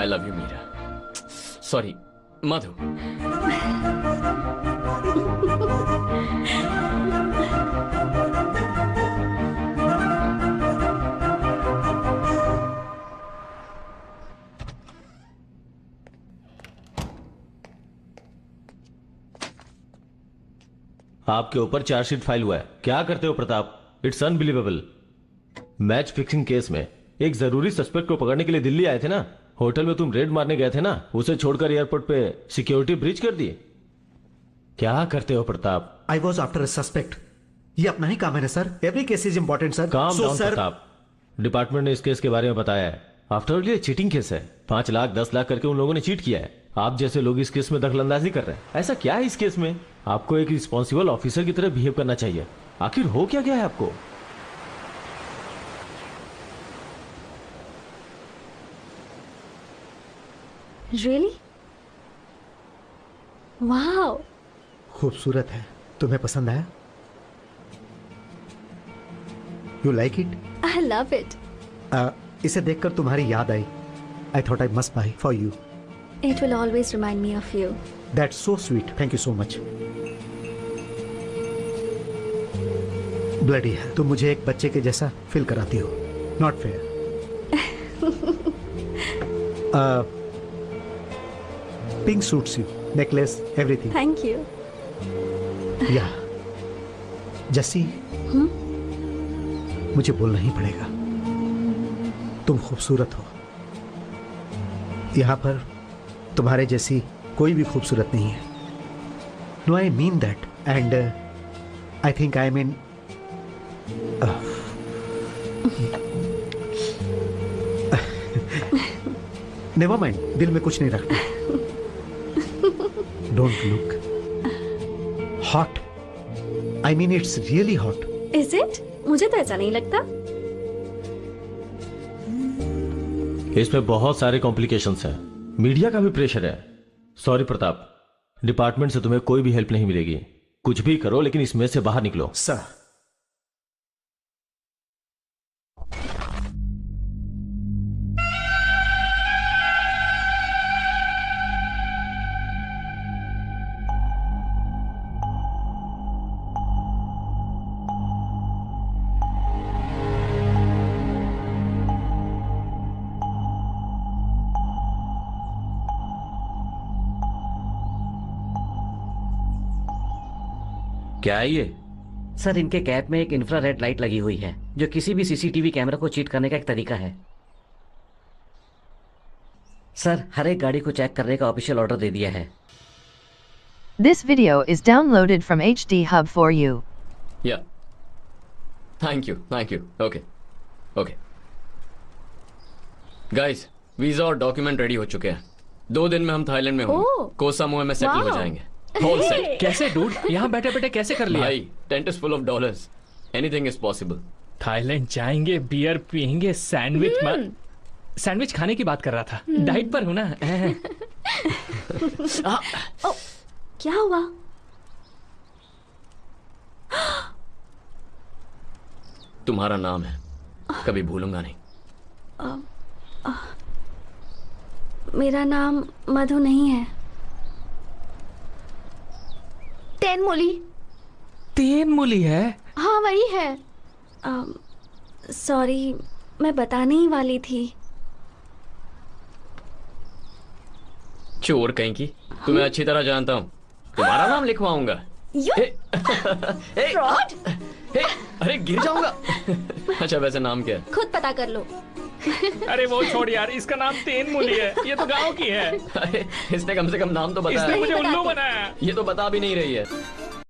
I love you Meera. Sorry Madhu. आपके ऊपर चार्जशीट फाइल हुआ है। क्या करते हो Pratap? It's unbelievable. Match fixing case में एक जरूरी सस्पेक्ट को पकड़ने के लिए दिल्ली आए थे ना। होटल में तुम रेड मारने गए थे ना, उसे छोड़कर एयरपोर्ट पे सिक्योरिटी ब्रीच कर दी। क्या करते हो Pratap? I was after a suspect. ये अपना ही काम है ना sir. Every case is important sir. Calm down Pratap. Department ने इस केस के बारे में बताया है। आफ्टर ऑल ये चीटिंग केस है। 5 लाख 10 लाख करके उन लोगों ने चीट किया है। आप जैसे लोग इस केस में दखलंदाजी कर रहे हैं। ऐसा क्या है इस केस में? आपको एक रिस्पॉन्सिबल ऑफिसर की तरह बिहेव करना चाहिए। आखिर हो क्या गया है आपको? रियली? वाओ, खूबसूरत है। तुम्हें पसंद आया? You like it? I love it. इसे देखकर तुम्हारी याद आई। I thought I must buy for you. It will always remind me of you. That's so sweet. Thank you so much. Bloody है, तुम मुझे एक बच्चे के जैसा फील कराती हो। Not fair. Pink suits you, necklace, everything. Thank you. या जस्सी, मुझे बोलना ही पड़ेगा। तुम खूबसूरत हो। यहां पर तुम्हारे जैसी कोई भी खूबसूरत नहीं है। No, I mean that and I think I mean never mind, दिल में कुछ नहीं रखना। Don't look hot. I mean it's really hot. Is it? मुझे तो ऐसा नहीं लगता। इसमें बहुत सारे कॉम्प्लिकेशंस हैं। मीडिया का भी प्रेशर है। सॉरी प्रताप, डिपार्टमेंट से तुम्हें कोई भी हेल्प नहीं मिलेगी। कुछ भी करो लेकिन इसमें से बाहर निकलो। सर, क्या है ये? सर, इनके कैप में एक इंफ्रारेड लाइट लगी हुई है जो किसी भी सीसीटीवी कैमरा को चीट करने का एक तरीका है। सर, हर एक गाड़ी को चेक करने का ऑफिशियल ऑर्डर दे दिया है। This video is downloaded from HD Hub for you. या thank you okay okay guys, visa और डॉक्यूमेंट रेडी हो चुके हैं। 2 दिन में हम थाईलैंड में होंगे। कोह सामुए में सेटल हो जाएंगे। Whole set. कैसे डूड? यहाँ बैठे बैठे कैसे कर लिया? भाई, tent is full of dollars. Anything is possible. Thailand जाएंगे, बियर पियेंगे, सैंडविच खाने की बात कर रहा था। डाइट पर हूं ना। क्या हुआ? तुम्हारा नाम है, कभी भूलूंगा नहीं। मेरा नाम मधु नहीं है। तेनमुली है? हाँ, वही है। सॉरी, मैं बताने ही वाली थी। चोर कहीं की। तुम्हें अच्छी तरह जानता हूँ। तुम्हारा नाम लिखवाऊंगा। अरे गिर जाऊंगा। अच्छा, वैसे नाम क्या है? खुद पता कर लो। अरे वो छोड़ यार, इसका नाम तेनमुली है। ये तो गांव की है। अरे इसने कम से कम नाम तो बताया। इसने मुझे उल्लू बनाया। ये तो बता भी नहीं रही है।